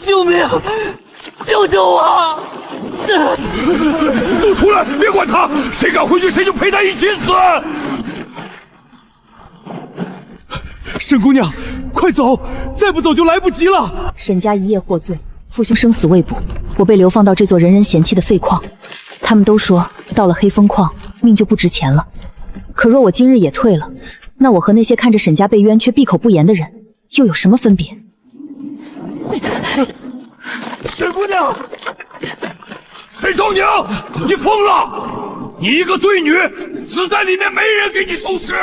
救命！救救我！都出来，别管他，谁敢回去，谁就陪他一起死！沈姑娘，快走，再不走就来不及了。沈家一夜获罪，父兄生死未卜，我被流放到这座人人嫌弃的废矿。他们都说，到了黑风矿，命就不值钱了。可若我今日也退了，那我和那些看着沈家被冤却闭口不言的人，又有什么分别？沈姑娘，沈昭宁，你疯了！你一个罪女，死在里面，没人给你收尸。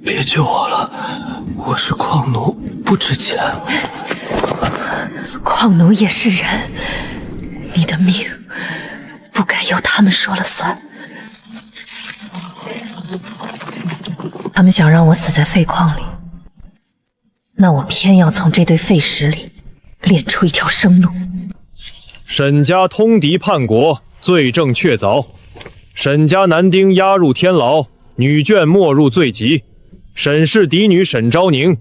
别救我了，我是矿奴，不值钱。矿奴也是人，你的命不该由他们说了算。他们想让我死在废矿里，那我偏要从这堆废石里炼出一条生路。沈家通敌叛国，罪证确凿。沈家男丁押入天牢，女眷没入罪籍。沈氏嫡女沈昭宁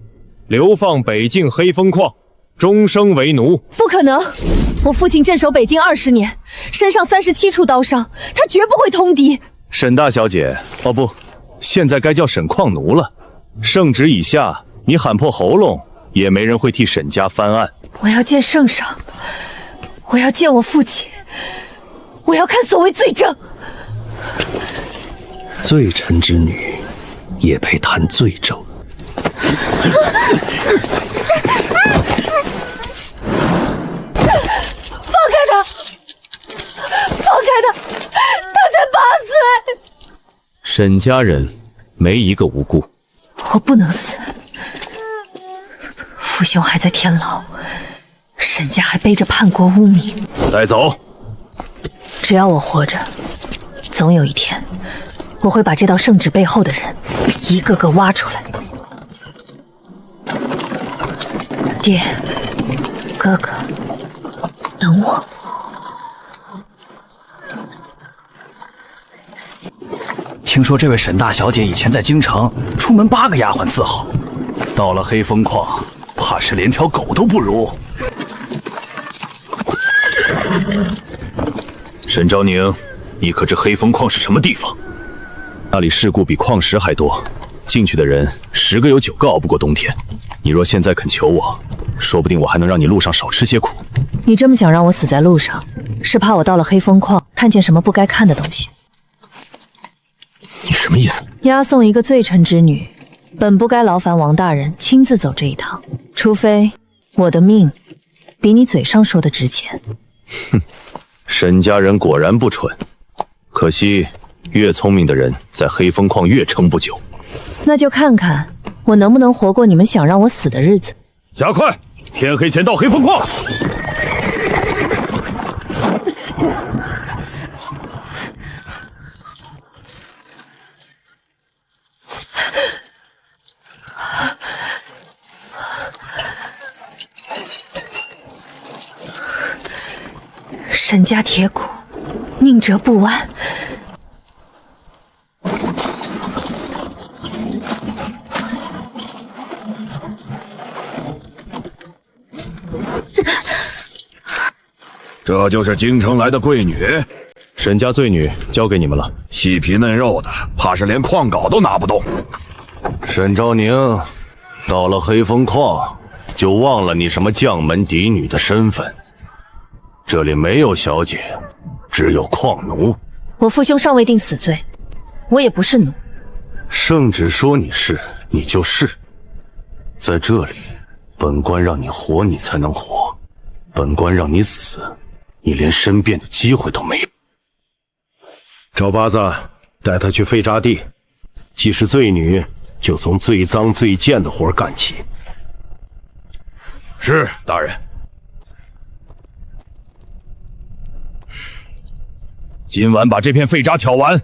流放北境黑风矿，终生为奴。不可能！我父亲镇守北境20年，身上37处刀伤，他绝不会通敌。沈大小姐，哦不，现在该叫沈矿奴了。圣旨已下，你喊破喉咙，也没人会替沈家翻案。我要见圣上，我要见我父亲，我要看所谓罪证。罪臣之女，也配谈罪证？放开他！放开他！他才8岁。沈家人没一个无辜。我不能死。父兄还在天牢，沈家还背着叛国污名。带走。只要我活着，总有一天，我会把这道圣旨背后的人一个个挖出来。爹，哥哥，等我。听说这位沈大小姐以前在京城出门8个丫鬟伺候，到了黑风矿，怕是连条狗都不如。沈昭宁，你可知黑风矿是什么地方？那里事故比矿石还多，进去的人10个有9个熬不过冬天。你若现在肯求我，说不定我还能让你路上少吃些苦。你这么想让我死在路上，是怕我到了黑风矿看见什么不该看的东西。你什么意思？押送一个罪臣之女，本不该劳烦王大人亲自走这一趟，除非我的命比你嘴上说的值钱。哼，沈家人果然不蠢，可惜越聪明的人在黑风矿越撑不久。那就看看我能不能活过你们想让我死的日子。加快，天黑前到黑风矿。沈家铁骨，宁折不弯。这就是京城来的贵女，沈家罪女交给你们了。细皮嫩肉的，怕是连矿镐都拿不动。沈昭宁，到了黑风矿，就忘了你什么将门嫡女的身份。这里没有小姐，只有矿奴。我父兄尚未定死罪，我也不是奴。圣旨说你是，你就是。在这里，本官让你活，你才能活；本官让你死，你连申辩的机会都没有。赵八子，带他去废渣地。既是罪女，就从最脏最贱的活干起。是，大人。今晚把这片废渣挑完，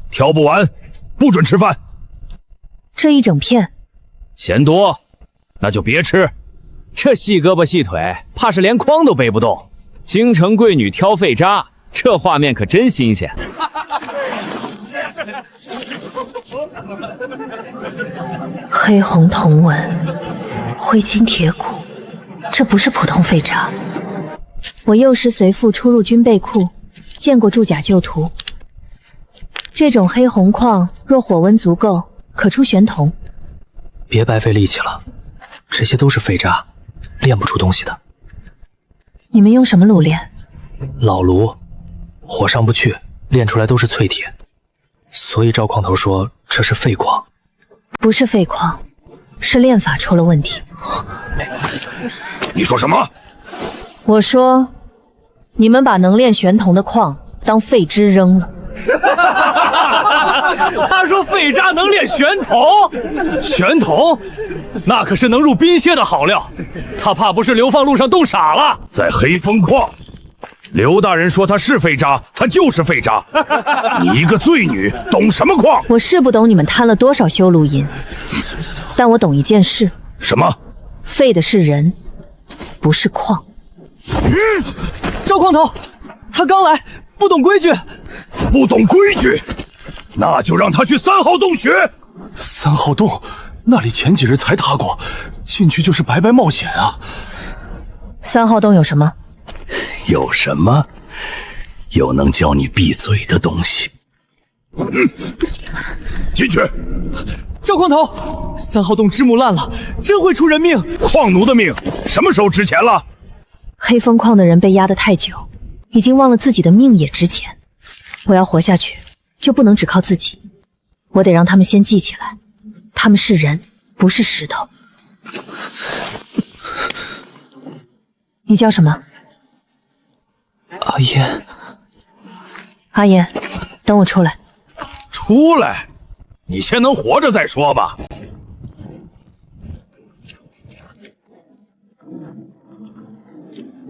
挑不完，不准吃饭。这一整片，嫌多，那就别吃。这细胳膊细腿，怕是连筐都背不动。京城贵女挑废渣，这画面可真新鲜。黑红铜纹，灰金铁骨，这不是普通废渣。我幼时随父出入军备库，见过铸甲旧图。这种黑红矿若火温足够，可出玄铜。别白费力气了，这些都是废渣，炼不出东西的。你们用什么炉炼？老炉，火上不去，炼出来都是淬铁。所以赵矿头说这是废矿。不是废矿，是炼法出了问题。你说什么？我说，你们把能炼玄铜的矿当废枝扔了。他说废渣能炼玄铜，玄铜那可是能入冰蝎的好料，他怕不是流放路上冻傻了。在黑风矿，刘大人说他是废渣，他就是废渣。你一个罪女，懂什么矿？我是不懂你们贪了多少修路银，但我懂一件事。什么？废的是人，不是矿。赵矿头，他刚来，不懂规矩。不懂规矩，那就让他去3号洞学。3号洞，那里前几日才踏过，进去就是白白冒险啊。3号洞有什么？有什么？有能教你闭嘴的东西。进去。赵矿头，3号洞之木烂了，真会出人命。矿奴的命什么时候值钱了？黑风矿的人被压得太久，已经忘了自己的命也值钱。我要活下去，就不能只靠自己，我得让他们先记起来，他们是人，不是石头。你叫什么？阿烟。阿烟，等我出来。出来？你先能活着再说吧。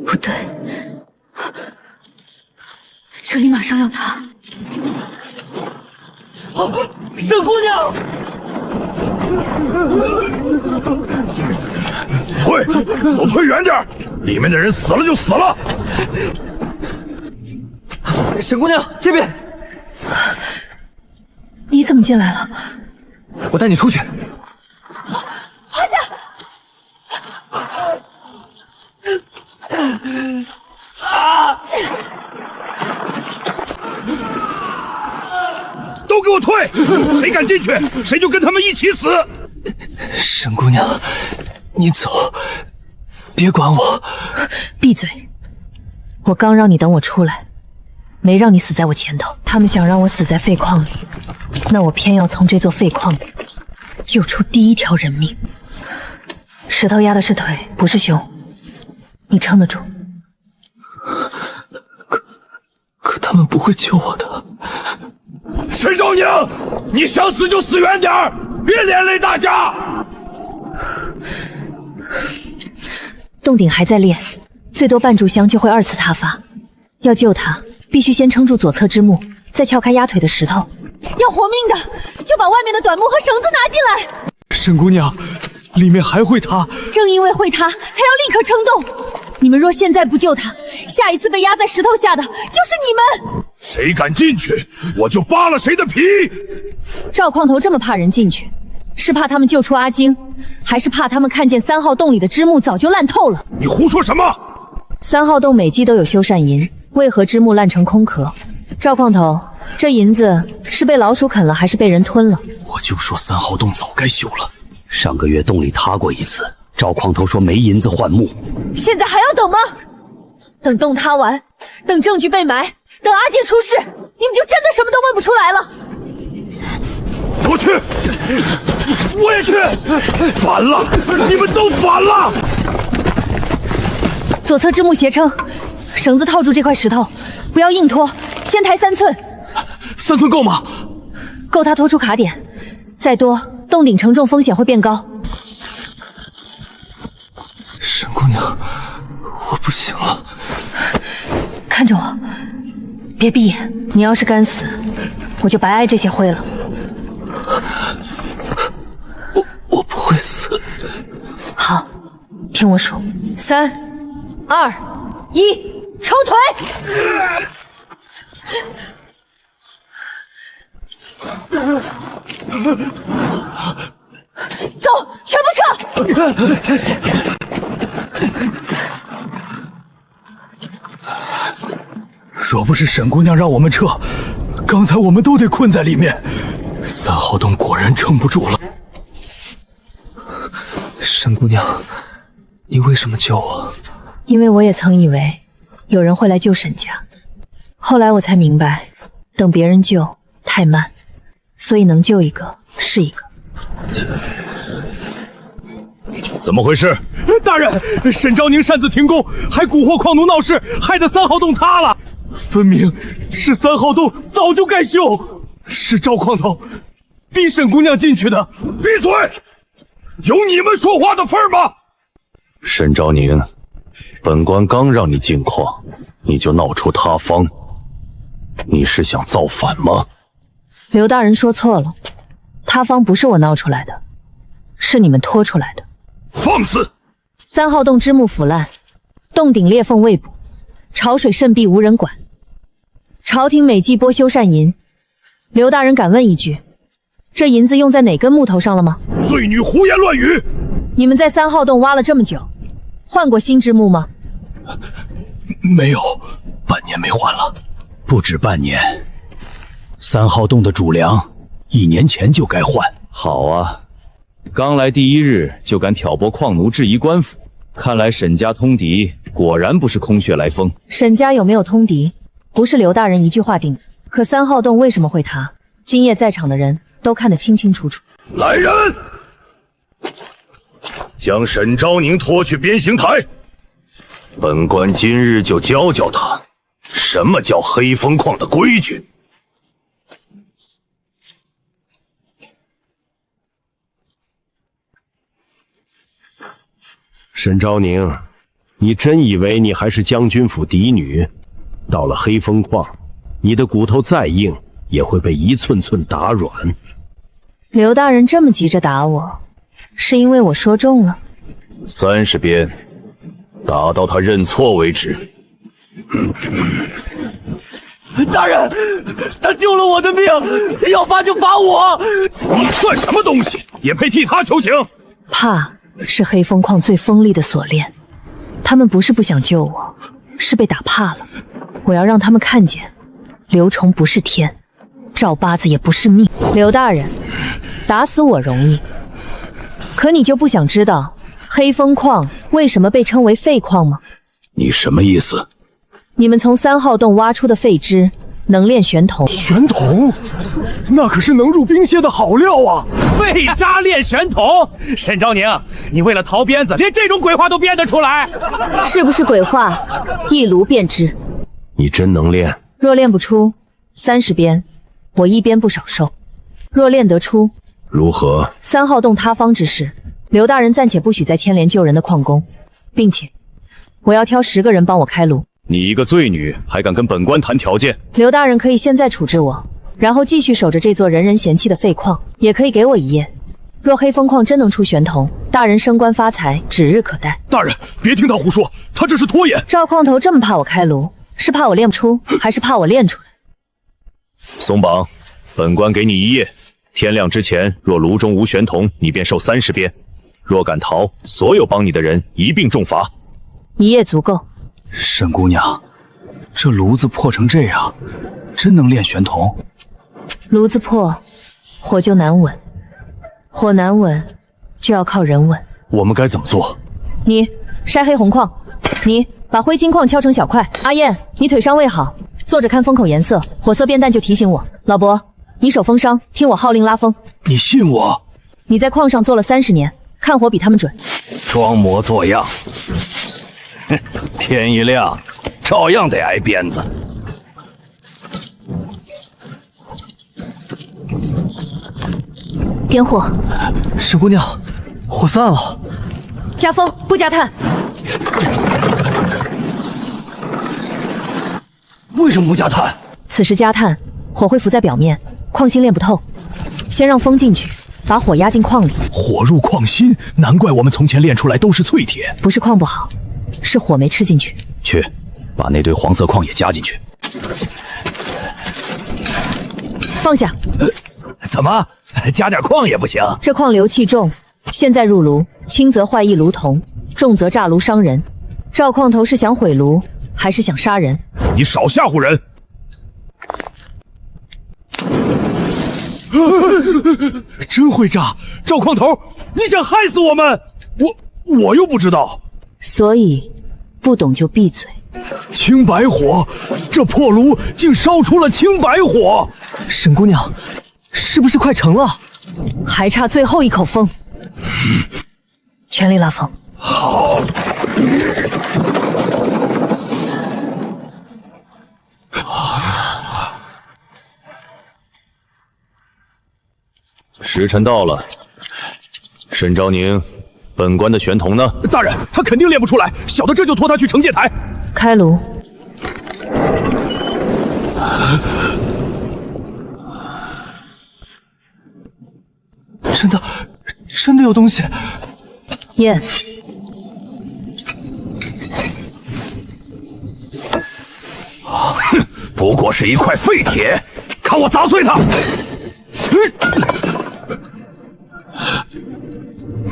不对，这里马上要塌。沈姑娘，退，都退远点，里面的人死了就死了。沈姑娘这边，你怎么进来了？我带你出去。趴下！都给我退！谁敢进去，谁就跟他们一起死！沈姑娘，你走，别管我。闭嘴！我刚让你等我出来，没让你死在我前头。他们想让我死在废矿里，那我偏要从这座废矿里救出第一条人命。石头压的是腿，不是胸，你撑得住。可他们不会救我的。沈昭宁，你想死就死远点儿，别连累大家。洞顶还在炼，最多半炷香就会2次塌发。要救他，必须先撑住左侧之木，再撬开压腿的石头。要活命的，就把外面的短木和绳子拿进来。沈姑娘，里面还会塌。正因为会塌，才要立刻撑动。你们若现在不救他，下一次被压在石头下的就是你们。谁敢进去，我就扒了谁的皮。赵矿头这么怕人进去，是怕他们救出阿晶，还是怕他们看见3号洞里的枝木早就烂透了？你胡说什么？3号洞每季都有修缮银，为何枝木烂成空壳？赵矿头，这银子是被老鼠啃了，还是被人吞了？我就说3号洞早该修了。上个月洞里塌过一次，赵矿头说没银子换木。现在还要等吗？等洞塌完，等证据被埋，等阿健出事，你们就真的什么都问不出来了。我去，我也去，反了，你们都反了。左侧枝木斜撑，绳子套住这块石头，不要硬拖，先抬3寸。3寸够吗？够他拖出卡点，再多洞顶承重风险会变高。沈姑娘，我不行了。看着我，别闭眼。你要是敢死，我就白挨这些灰了。我不会死。好，听我数，3、2、1，抽腿！走，全部撤！若不是沈姑娘让我们撤，刚才我们都得困在里面。3号洞果然撑不住了。沈姑娘，你为什么救我？因为我也曾以为有人会来救沈家，后来我才明白，等别人救太慢，所以能救一个是一个。怎么回事？大人，沈昭宁擅自停工，还蛊惑矿奴闹事，害得3号洞塌了。分明是3号洞早就该修，是赵矿头逼沈姑娘进去的。闭嘴！有你们说话的份儿吗？沈昭宁，本官刚让你进矿，你就闹出塌方，你是想造反吗？刘大人说错了，塌方不是我闹出来的，是你们拖出来的。放肆！3号洞枝木腐烂，洞顶裂缝未补，潮水渗蔽无人管。朝廷每季拨修缮银，刘大人敢问一句，这银子用在哪根木头上了吗？罪女胡言乱语！你们在3号洞挖了这么久，换过新枝木吗？没有，半年没换了。不止半年，3号洞的主梁1年前就该换。好啊，刚来第1日就敢挑拨矿奴，质疑官府，看来沈家通敌果然不是空穴来风。沈家有没有通敌，不是刘大人一句话定的。可3号洞为什么会塌，今夜在场的人都看得清清楚楚。来人，将沈昭宁拖去鞭刑台。本官今日就教教他，什么叫黑风矿的规矩。沈昭宁，你真以为你还是将军府嫡女？到了黑风矿，你的骨头再硬，也会被一寸寸打软。刘大人这么急着打我，是因为我说中了？30鞭，打到他认错为止。大人，他救了我的命，要罚就罚我。你算什么东西，也配替他求情？怕是黑风矿最锋利的锁链，他们不是不想救我，是被打怕了。我要让他们看见，刘崇不是天，赵八子也不是命。刘大人，打死我容易，可你就不想知道黑风矿为什么被称为废矿吗？你什么意思？你们从3号洞挖出的废汁能炼玄铜。玄铜，那可是能入冰蝎的好料啊！废渣炼玄铜，沈昭宁，你为了逃鞭子，连这种鬼话都编得出来？是不是鬼话？一炉便知。你真能练？若练不出，30鞭，我1鞭不少受；若练得出，如何？3号洞塌方之事，刘大人暂且不许再牵连救人的矿工，并且我要挑10个人帮我开炉。你一个罪女，还敢跟本官谈条件？刘大人可以现在处置我，然后继续守着这座人人嫌弃的废矿，也可以给我1夜。若黑风矿真能出玄铜，大人升官发财指日可待。大人，别听他胡说，他这是拖延。赵矿头这么怕我开炉，是怕我练不出，还是怕我练出来？松绑，本官给你1夜，天亮之前若炉中无玄铜，你便受30鞭；若敢逃，所有帮你的人一并重罚。1夜足够。沈姑娘，这炉子破成这样，真能炼玄铜？炉子破，火就难稳，火难稳，就要靠人稳。我们该怎么做？你筛黑红矿，你把灰金矿敲成小块。阿燕，你腿伤未好，坐着看风口颜色，火色变淡就提醒我。老伯，你手风伤，听我号令拉风。你信我？你在矿上做了30年，看火比他们准。装模作样，天一亮，照样得挨鞭子。点火。沈姑娘，火散了。加风，不加炭。为什么不加炭？此时加炭，火会浮在表面，矿心炼不透。先让风进去，把火压进矿里。火入矿心，难怪我们从前炼出来都是淬铁。不是矿不好，是火没吃进去。去，把那堆黄色矿也加进去。放下。怎么？加点矿也不行。这矿硫气重，现在入炉，轻则坏一炉铜，重则炸炉伤人。赵矿头是想毁炉，还是想杀人？你少吓唬人！真会炸！赵矿头，你想害死我们？我又不知道。所以，不懂就闭嘴。青白火，这破炉竟烧出了青白火！沈姑娘，是不是快成了？还差最后一口风。全力拉风。好。时辰到了，沈昭宁，本官的玄铜呢？大人，他肯定练不出来，小的这就拖他去惩戒台。开炉。真的有东西。验。哼，不过是一块废铁，看我砸碎它！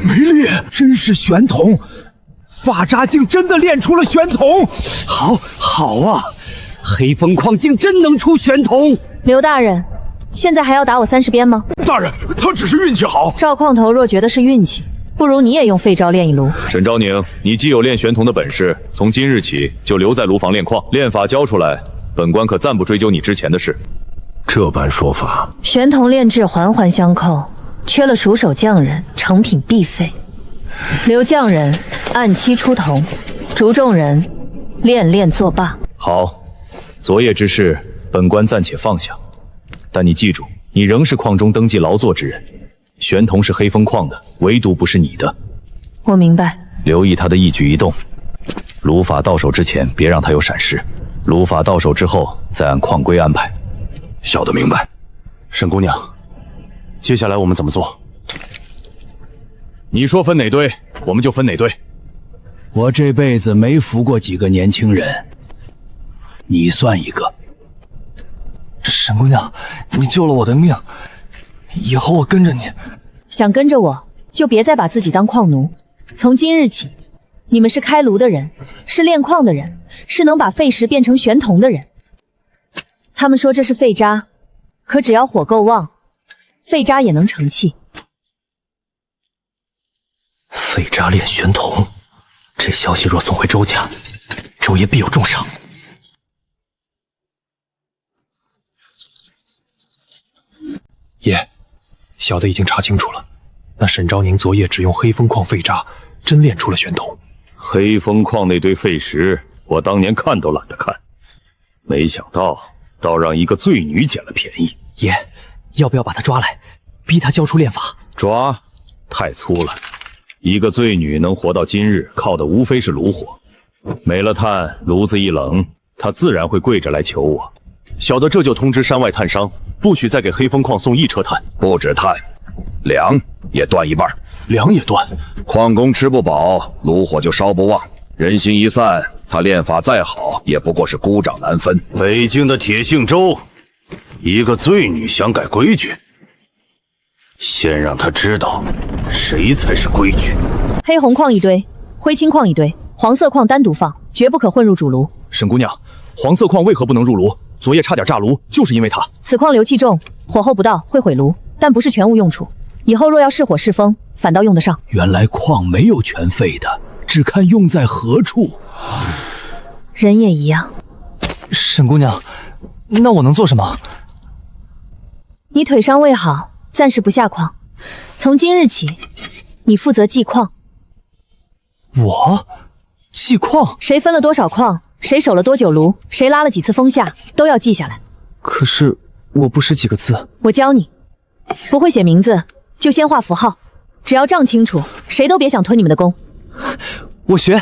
没练，真是玄铜！法扎竟真的练出了玄铜！好啊，黑风矿竟真能出玄铜！刘大人，现在还要打我30鞭吗？大人，他只是运气好。赵矿头若觉得是运气，不如你也用废招练一炉。沈昭宁，你既有练玄铜的本事，从今日起就留在炉房练矿，练法教出来，本官可暂不追究你之前的事。这般说法，玄铜炼制环环相扣，缺了熟手匠人，成品必废。刘匠人按期出铜，竹众人练作罢。好，昨夜之事，本官暂且放下，但你记住，你仍是矿中登记劳作之人，玄铜是黑风矿的，唯独不是你的。我明白。留意他的一举一动，炉法到手之前别让他有闪失，炉法到手之后再按矿规安排。小的明白。沈姑娘，接下来我们怎么做？你说分哪堆，我们就分哪堆。我这辈子没扶过几个年轻人，你算一个。沈姑娘，你救了我的命，以后我跟着你。想跟着我，就别再把自己当矿奴。从今日起，你们是开炉的人，是炼矿的人，是能把废石变成玄铜的人。他们说这是废渣，可只要火够旺，废渣也能成器。废渣炼玄铜，这消息若送回周家，周爷必有重赏。爷，小的已经查清楚了，那沈昭宁昨夜只用黑风矿废渣，真炼出了玄铜。黑风矿那堆废石，我当年看都懒得看，没想到倒让一个罪女捡了便宜。爷，要不要把她抓来，逼她交出炼法？抓？太粗了。一个罪女能活到今日，靠的无非是炉火，没了炭，炉子一冷，她自然会跪着来求我。小的这就通知山外炭商，不许再给黑风矿送1车炭。不止炭，粮也断一半。粮也断？矿工吃不饱，炉火就烧不旺，人心一散，他炼法再好，也不过是孤掌难分。北京的铁杏洲，一个罪女想改规矩，先让她知道谁才是规矩。黑红矿一堆，灰青矿一堆，黄色矿单独放，绝不可混入主炉。沈姑娘，黄色矿为何不能入炉？昨夜差点炸炉，就是因为它。此矿硫气重，火候不到会毁炉，但不是全无用处。以后若要是火是风，反倒用得上。原来矿没有全废的，只看用在何处。人也一样。沈姑娘，那我能做什么？你腿伤未好，暂时不下矿。从今日起，你负责记矿。我？记矿？谁分了多少矿，谁守了多久炉，谁拉了几次风下，都要记下来。可是我不识几个字。我教你，不会写名字就先画符号，只要账清楚，谁都别想吞你们的功。我学。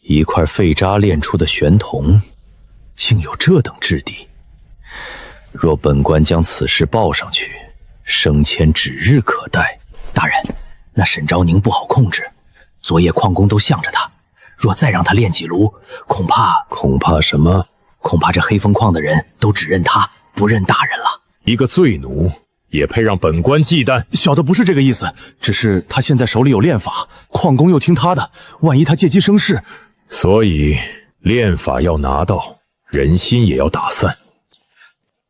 一块废渣炼出的玄铜，竟有这等质地。若本官将此事报上去，升迁指日可待。大人，那沈昭宁不好控制，昨夜矿工都向着他，若再让他炼几炉，恐怕什么？恐怕这黑风矿的人都只认他，不认大人了。一个罪奴也配让本官忌惮？小的不是这个意思，只是他现在手里有炼法，矿工又听他的，万一他借机生事，所以炼法要拿到，人心也要打散。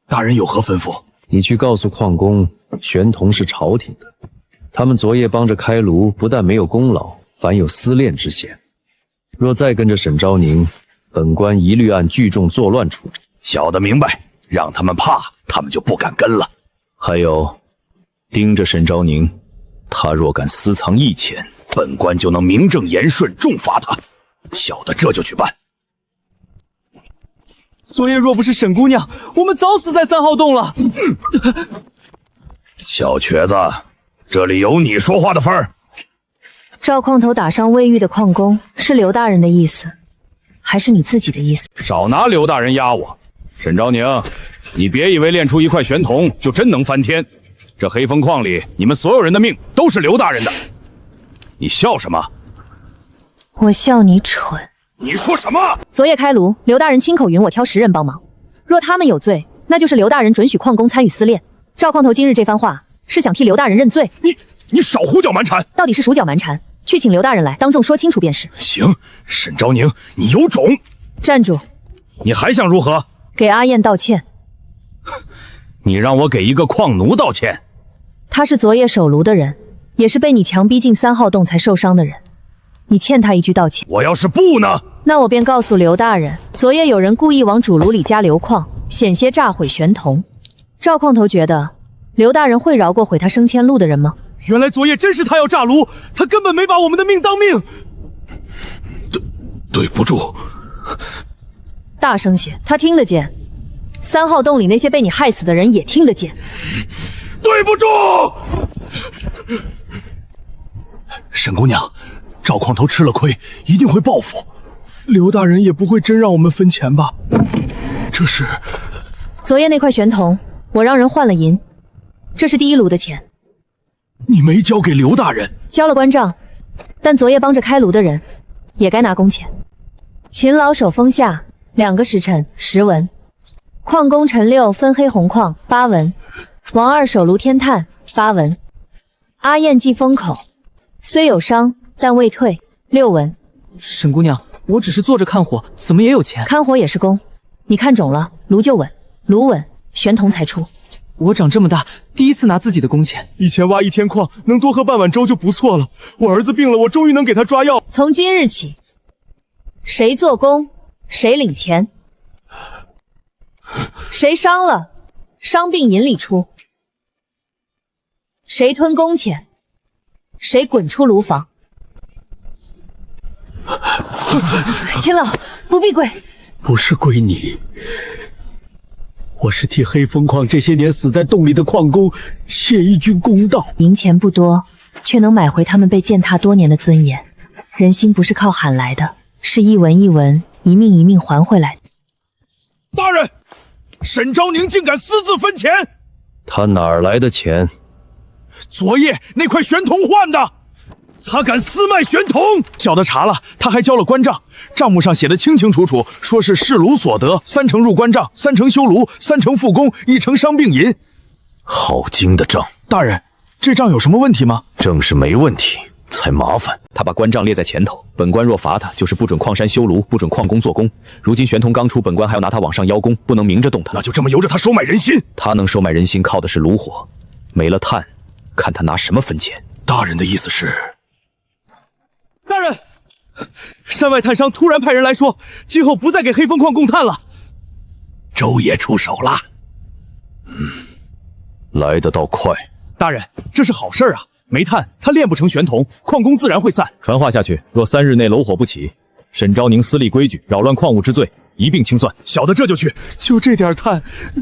大人有何吩咐？你去告诉矿工，玄同是朝廷的，他们昨夜帮着开炉，不但没有功劳，反有私炼之嫌。若再跟着沈昭宁，本官一律按聚众作乱处置。小的明白，让他们怕，他们就不敢跟了。还有，盯着沈昭宁，他若敢私藏异钱，本官就能名正言顺重罚他。小的这就去办。昨夜若不是沈姑娘，我们早死在3号洞了。小瘸子，这里有你说话的份儿。赵矿头打伤魏玉的矿工，是刘大人的意思，还是你自己的意思？少拿刘大人压我。沈昭宁，你别以为练出一块玄铜就真能翻天。这黑风矿里，你们所有人的命都是刘大人的。你笑什么？我笑你蠢。你说什么？昨夜开炉，刘大人亲口允我挑10人帮忙，若他们有罪，那就是刘大人准许矿工参与私炼。赵矿头今日这番话，是想替刘大人认罪。你少胡搅蛮缠！到底是数搅蛮缠？去请刘大人来，当众说清楚便是。行，沈昭宁，你有种！站住！你还想如何？给阿燕道歉。你让我给一个矿奴道歉？他是昨夜守炉的人，也是被你强逼进3号洞才受伤的人，你欠他一句道歉。我要是不呢？那我便告诉刘大人，昨夜有人故意往主炉里加硫矿，险些炸毁玄铜。赵矿头觉得刘大人会饶过毁他升迁路的人吗？原来昨夜真是他要炸炉，他根本没把我们的命当命。对不住。大声些，他听得见。3号洞里那些被你害死的人也听得见。对不住。沈姑娘，赵矿头吃了亏，一定会报复。刘大人也不会真让我们分钱吧？这是昨夜那块玄铜，我让人换了银，这是第1炉的钱。你没交给刘大人？交了关账，但昨夜帮着开炉的人也该拿工钱。勤劳守风下2个时辰10文，矿工陈六分黑红矿8文，王二守炉添炭8文，阿燕系封口，虽有伤但未退6文。沈姑娘，我只是坐着看火，怎么也有钱？看火也是工，你看肿了，炉就稳，炉稳，玄铜才出。我长这么大，第一次拿自己的工钱。以前挖1天矿能多喝半碗粥就不错了。我儿子病了，我终于能给他抓药。从今日起，谁做工，谁领钱。谁伤了，伤病银里出。谁吞工钱，谁滚出炉房。秦老，不必跪。不是跪你，我是替黑风矿这些年死在洞里的矿工谢一句公道。银钱不多，却能买回他们被践踏多年的尊严。人心不是靠喊来的，是一文一文，一命一命还回来的。大人，沈昭宁竟敢私自分钱！他哪儿来的钱？昨夜那块玄铜换的。他敢私卖玄铜！小的查了，他还交了关账，账目上写的清清楚楚，说是试炉所得3成入关账，3成修炉，3成复工，1成伤病银。好精的账！大人，这账有什么问题吗？正是没问题才麻烦。他把关账列在前头，本官若罚他，就是不准矿山修炉，不准矿工做工。如今玄铜刚出，本官还要拿他往上邀功，不能明着动他。那就这么由着他收买人心。他能收买人心，靠的是炉火，没了炭，看他拿什么分钱。大人的意思是？大人，山外炭商突然派人来说，今后不再给黑风矿供炭了。周爷出手了。来得倒快。大人，这是好事啊！煤炭他炼不成玄铜，矿工自然会散。传话下去，若3日内楼火不起，沈昭宁私立规矩，扰乱矿务之罪，一并清算。小的这就去。就这点炭，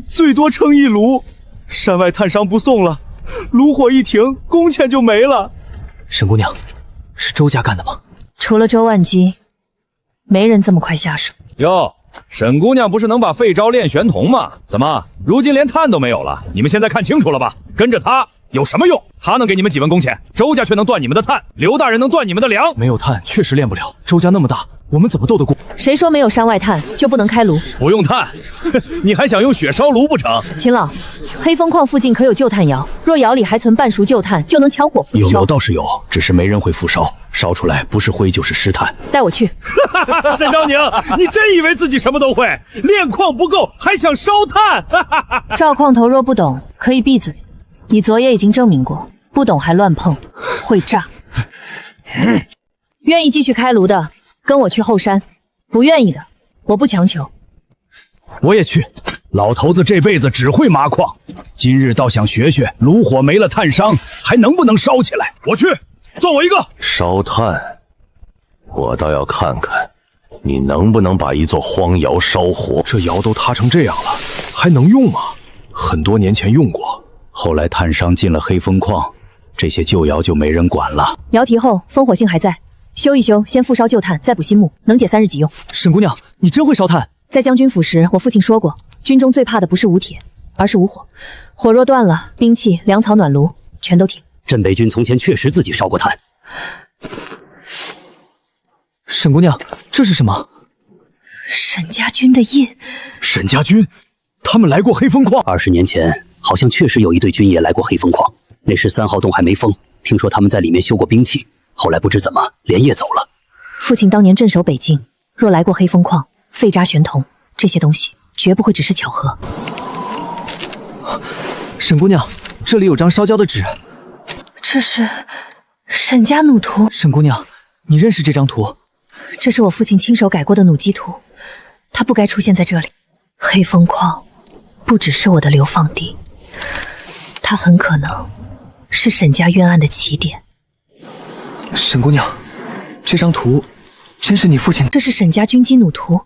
最多撑1炉。山外炭商不送了，炉火一停，工钱就没了。沈姑娘，是周家干的吗？除了周万基，没人这么快下手。哟，沈姑娘不是能把废招炼玄铜吗？怎么如今连炭都没有了？你们现在看清楚了吧？跟着他有什么用？他能给你们几文工钱，周家却能断你们的炭，刘大人能断你们的粮。没有炭，确实炼不了。周家那么大，我们怎么斗得过？谁说没有山外炭就不能开炉？不用炭，你还想用血烧炉不成？秦老，黑风矿附近可有旧炭窑？若窑里还存半熟旧炭，就能强火复烧。有倒是有，只是没人会复烧，烧出来不是灰就是尸炭。带我去。沈昭宁，你真以为自己什么都会？炼矿不够，还想烧炭？赵矿头若不懂，可以闭嘴。你昨夜已经证明过，不懂还乱碰，会炸。愿意继续开炉的，跟我去后山；不愿意的，我不强求。我也去。老头子这辈子只会麻矿，今日倒想学学，炉火没了炭伤，还能不能烧起来？我去，算我一个。烧炭，我倒要看看你能不能把一座荒窑烧活。这窑都塌成这样了，还能用吗？很多年前用过。后来炭商进了黑风矿，这些旧窑就没人管了。窑提后，烽火性还在，修一修，先复烧旧炭，再补新木，能解3日即用。沈姑娘，你真会烧炭。在将军府时，我父亲说过，军中最怕的不是无铁，而是无火。火若断了，兵器、粮草、暖炉全都停。镇北军从前确实自己烧过炭。沈姑娘，这是什么？沈家军的印。沈家军，他们来过黑风矿。20年前，好像确实有一队军爷来过黑风矿，那时3号洞还没封，听说他们在里面修过兵器，后来不知怎么连夜走了。父亲当年镇守北境，若来过黑风矿，废渣玄铜这些东西绝不会只是巧合。沈姑娘，这里有张烧焦的纸。这是沈家弩图。沈姑娘，你认识这张图？这是我父亲亲手改过的弩机图，他不该出现在这里。黑风矿不只是我的流放地，它很可能是沈家冤案的起点。沈姑娘，这张图真是你父亲？这是沈家军机弩图。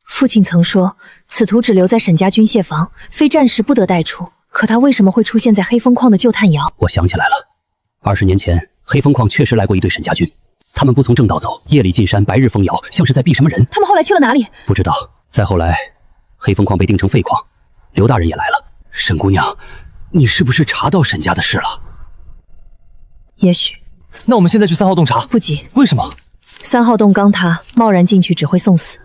父亲曾说，此图只留在沈家军械房，非战时不得带出。可它为什么会出现在黑风矿的旧炭窑？我想起来了，20年前黑风矿确实来过一队沈家军，他们不从正道走，夜里进山，白日封窑，像是在避什么人。他们后来去了哪里？不知道。再后来，黑风矿被定成废矿，刘大人也来了。沈姑娘，你是不是查到沈家的事了？也许。那我们现在去3号洞查？不急。为什么？3号洞刚塌，贸然进去只会送死。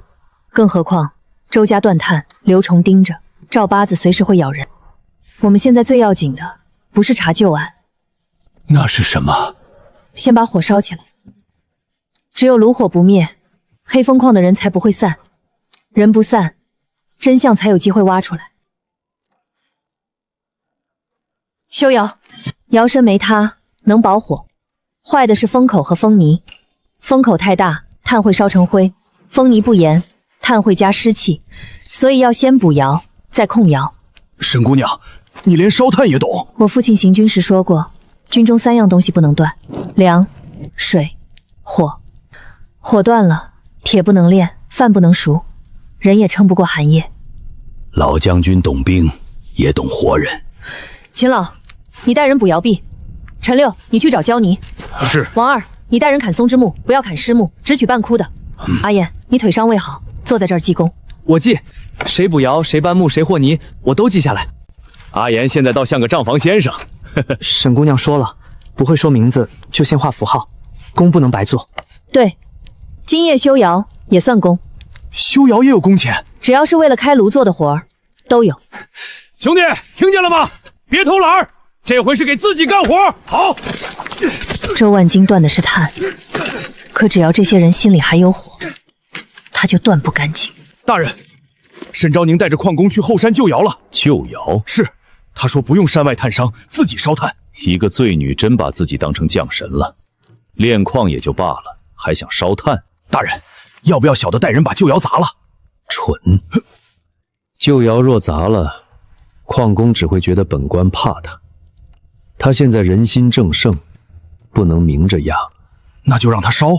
更何况周家断炭，刘虫盯着，赵八子随时会咬人。我们现在最要紧的不是查旧案，那是什么？先把火烧起来。只有炉火不灭，黑风矿的人才不会散。人不散，真相才有机会挖出来。修窑，窑身没塌，能保火。坏的是封口和封泥，封口太大，炭会烧成灰；封泥不严，炭会加湿气。所以要先补窑，再控窑。沈姑娘，你连烧炭也懂？我父亲行军时说过，军中3样东西不能断：粮、水、火。火断了，铁不能炼，饭不能熟，人也撑不过寒夜。老将军懂兵，也懂活人。秦老，你带人补窑壁；陈六，你去找胶泥。是。王二，你带人砍松枝木，不要砍湿木，只取半枯的。阿燕，你腿伤未好，坐在这儿记功。我记，谁补窑，谁搬木，谁和泥，我都记下来。阿言现在倒像个账房先生。沈姑娘说了，不会说名字就先画符号，工不能白做。对，今夜修窑也算工。修窑也有工钱？只要是为了开炉做的活儿，都有。兄弟，听见了吗？别偷懒儿，这回是给自己干活。好。周万金断的是炭，可只要这些人心里还有火，他就断不干净。大人，沈昭宁带着矿工去后山救窑了。救窑？是，他说不用山外炭商，自己烧炭。一个罪女真把自己当成将神了，炼矿也就罢了，还想烧炭。大人，要不要小的带人把旧窑砸了？蠢！旧窑若砸了，矿工只会觉得本官怕他。他现在人心正盛，不能明着压。那就让他烧。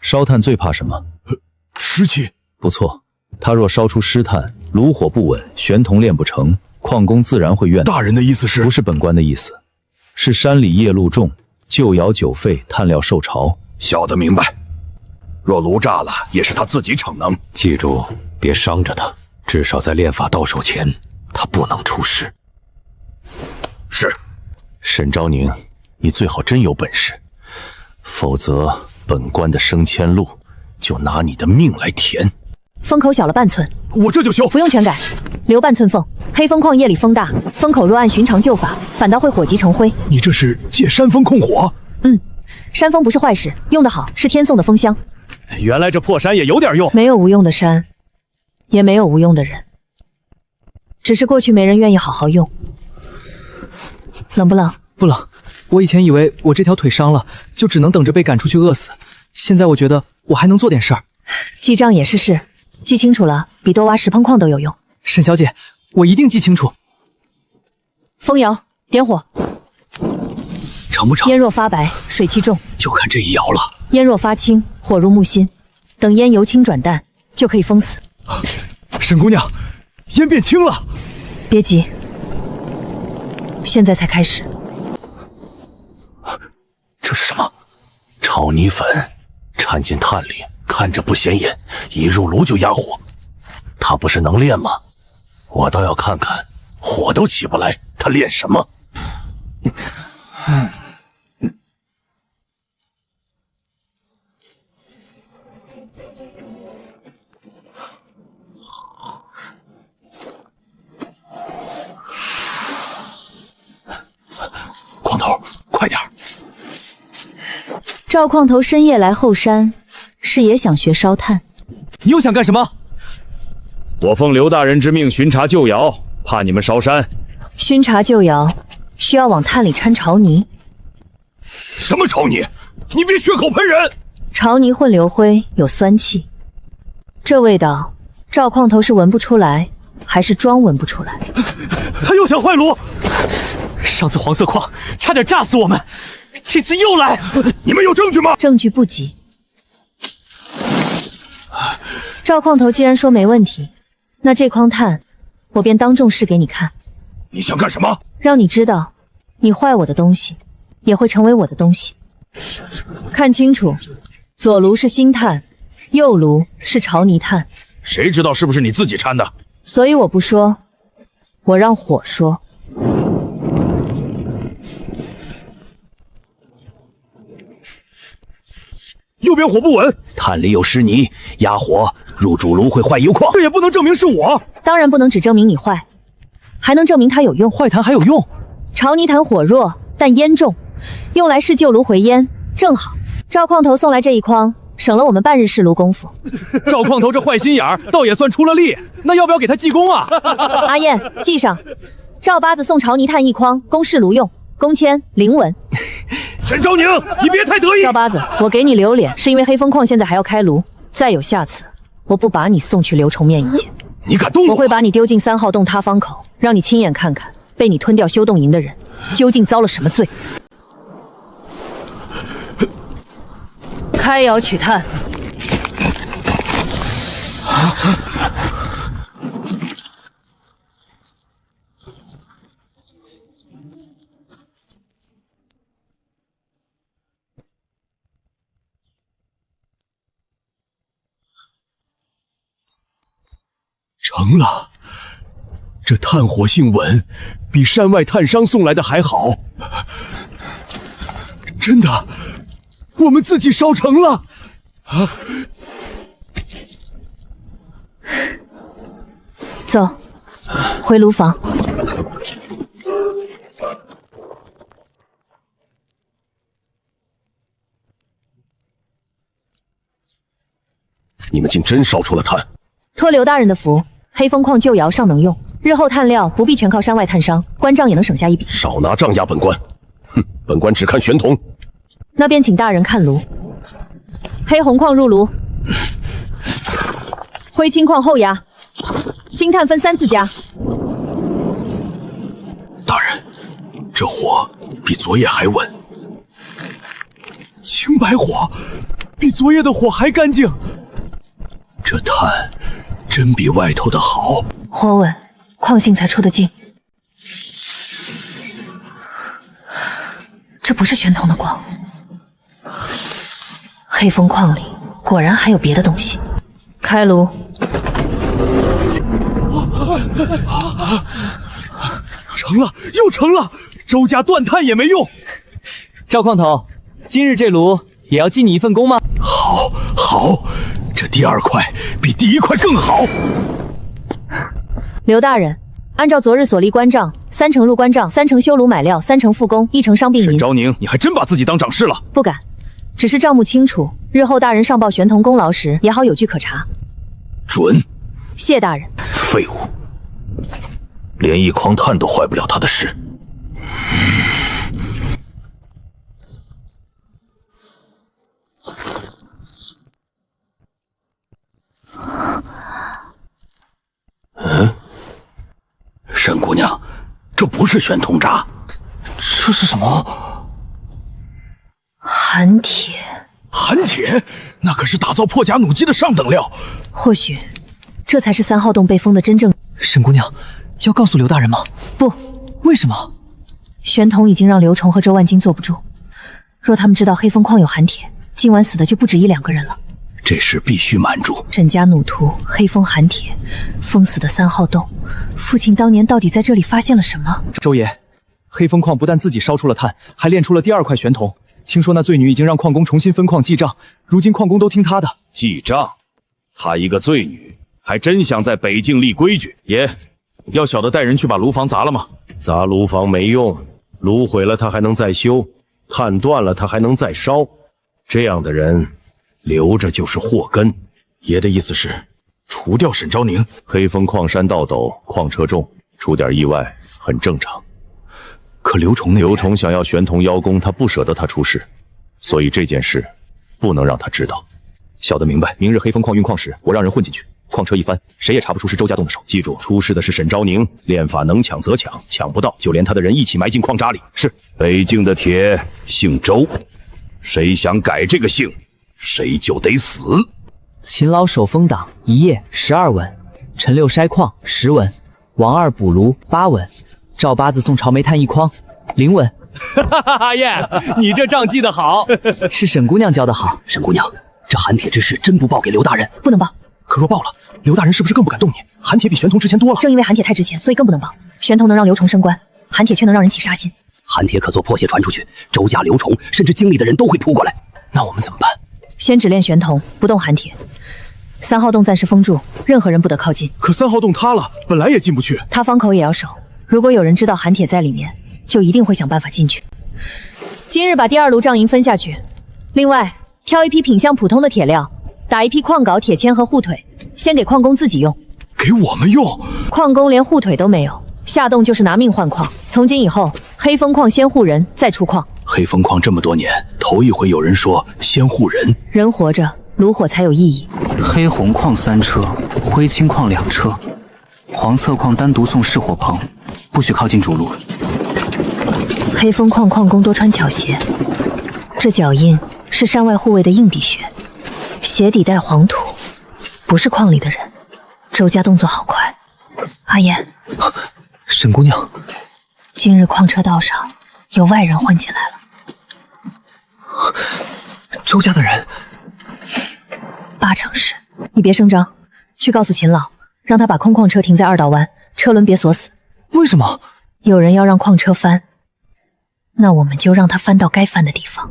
烧炭最怕什么？湿气。不错，他若烧出湿炭，炉火不稳，玄铜炼不成，矿工自然会怨。大人的意思是？不是本官的意思，是山里夜路重，旧窑久废，炭料受潮。小的明白。若炉炸了，也是他自己逞能。记住，别伤着他，至少在炼法到手前，他不能出事。是。沈昭宁，你最好真有本事，否则本官的升迁路就拿你的命来填。风口小了半寸，我这就修。不用全改，留半寸缝。黑风矿夜里风大，风口若按寻常救法，反倒会火急成灰。你这是借山风控火？山风不是坏事，用得好是天送的风香。原来这破山也有点用。没有无用的山，也没有无用的人，只是过去没人愿意好好用。冷不冷？不冷。我以前以为我这条腿伤了，就只能等着被赶出去饿死。现在我觉得我还能做点事儿。记账也是事，记清楚了，比多挖10喷矿都有用。沈小姐，我一定记清楚。风摇，点火。成不成？烟若发白，水气重，就看这一摇了。烟若发青，火入木心。等烟由清转淡，就可以封死。沈姑娘，烟变轻了。别急，现在才开始。这是什么？炒泥粉掺进炭里，看着不显眼，一入炉就压火。他不是能练吗？我倒要看看，火都起不来，他练什么？矿头，快点！赵矿头深夜来后山，是也想学烧炭。你又想干什么？我奉刘大人之命巡查旧窑，怕你们烧山。巡查旧窑需要往炭里掺潮泥。什么潮泥？你别血口喷人！潮泥混硫灰有酸气，这味道赵矿头是闻不出来，还是装闻不出来？他又想坏炉。上次黄色矿差点炸死我们，这次又来。你们有证据吗？证据不急。赵矿头既然说没问题，那这筐炭我便当众试给你看。你想干什么？让你知道，你坏我的东西，也会成为我的东西。看清楚，左炉是新炭，右炉是潮泥炭。谁知道是不是你自己掺的？所以我不说，我让火说。右边火不稳，炭里有湿泥，压火入主炉会坏油矿。这也不能证明是我。当然不能只证明你坏，还能证明它有用。坏炭还有用？潮泥炭火弱，但烟重，用来试旧炉回烟，正好。赵矿头送来这一筐，省了我们半日试炉功夫。赵矿头这坏心眼儿，倒也算出了力。那要不要给他记功啊？阿燕，记上。赵八子送潮泥炭1筐，供试炉用，公签0文。沈昭宁，你别太得意。赵八子，我给你留脸，是因为黑风矿现在还要开炉。再有下次，我不把你送去流虫面一见。你敢动我？我会把你丢进3号洞塌方口，让你亲眼看看被你吞掉修洞营的人究竟遭了什么罪。开窑取炭。成了，这炭火性稳，比山外炭商送来的还好。真的，我们自己烧成了。走，回炉房。你们竟真烧出了炭！托刘大人的福，黑风矿旧窑尚能用，日后炭料不必全靠山外炭商，关账也能省下一笔。少拿账压本官！哼，本官只看玄铜。那便请大人看炉。黑红矿入炉，灰青矿后压，新炭分3次加。大人，这火比昨夜还稳，青白火比昨夜的火还干净。这炭真比外头的好。火稳，矿性才出得劲。这不是玄铜的矿，黑风矿里果然还有别的东西。开炉。成了，又成了！周家断碳也没用。赵矿头，今日这炉也要记你一份功吗？好，好，这第二块比第一块更好。刘大人，按照昨日所立关账，3成入关账，3成修炉买料，3成复工，1成伤病银。沈昭宁，你还真把自己当掌事了？不敢，只是账目清楚，日后大人上报玄童功劳时也好有据可查。准。谢大人。废物，连一筐炭都坏不了他的事。沈姑娘，这不是玄铜渣，这是什么？寒铁。寒铁，那可是打造破甲弩机的上等料。或许，这才是3号洞被封的真正。沈姑娘，要告诉刘大人吗？不。为什么？玄童已经让刘崇和周万金坐不住，若他们知道黑风矿有寒铁，今晚死的就不止1、2个人了。这事必须瞒住。沈家弩图，黑风寒铁，封死的3号洞，父亲当年到底在这里发现了什么？周爷，黑风矿不但自己烧出了炭，还炼出了第2块玄铜。听说那醉女已经让矿工重新分矿记账，如今矿工都听她的。记账？她一个醉女，还真想在北境立规矩？爷，要小的带人去把炉房砸了吗？砸炉房没用，炉毁了他还能再修，炭断了他还能再烧。这样的人留着就是祸根。爷的意思是除掉沈昭宁。黑风矿山道陡，矿车重，出点意外很正常。可刘崇想要玄铜邀功，他不舍得他出事，所以这件事不能让他知道。小的明白，明日黑风矿运矿时，我让人混进去，矿车一翻，谁也查不出是周家洞的手。记住，出事的是沈昭宁，炼法能抢则抢，抢不到就连他的人一起埋进矿渣里。是。北境的铁姓周，谁想改这个姓，谁就得死。勤劳守封党1夜12文，陈六筛矿10文，王二补炉8文，赵八子送朝煤炭1筐0文。阿燕，你这账记得好。是沈姑娘教的好。沈姑娘，这寒铁之事真不报给刘大人？不能报。可若报了，刘大人是不是更不敢动你？寒铁比玄铜值钱多了。正因为寒铁太值钱，所以更不能报。玄铜能让刘崇升官，寒铁却能让人起杀心。寒铁可做破鞋传出去，周家、刘崇甚至经历的人都会扑过来。那我们怎么办？先只炼玄铜，不动寒铁。3号洞暂时封住，任何人不得靠近。可3号洞塌了，本来也进不去。他方口也要守，如果有人知道寒铁在里面，就一定会想办法进去。今日把第2炉账银分下去，另外挑一批品相普通的铁料，打一批矿镐、铁钎和护腿，先给矿工自己用。给我们用？矿工连护腿都没有，下洞就是拿命换矿。从今以后，黑风矿先护人，再出矿。黑风矿这么多年，头一回有人说先护人。人活着，炉火才有意义。黑红矿3车，灰青矿2车，黄色矿单独送示火棚，不许靠近主炉。黑风矿矿工多穿巧鞋，这脚印是山外护卫的硬底靴，鞋底带黄土，不是矿里的人。周家动作好快。阿燕，沈姑娘，今日矿车道上有外人混进来了。周家的人？8成是。你别声张，去告诉秦老，让他把空矿车停在2道湾，车轮别锁死。为什么？有人要让矿车翻，那我们就让他翻到该翻的地方。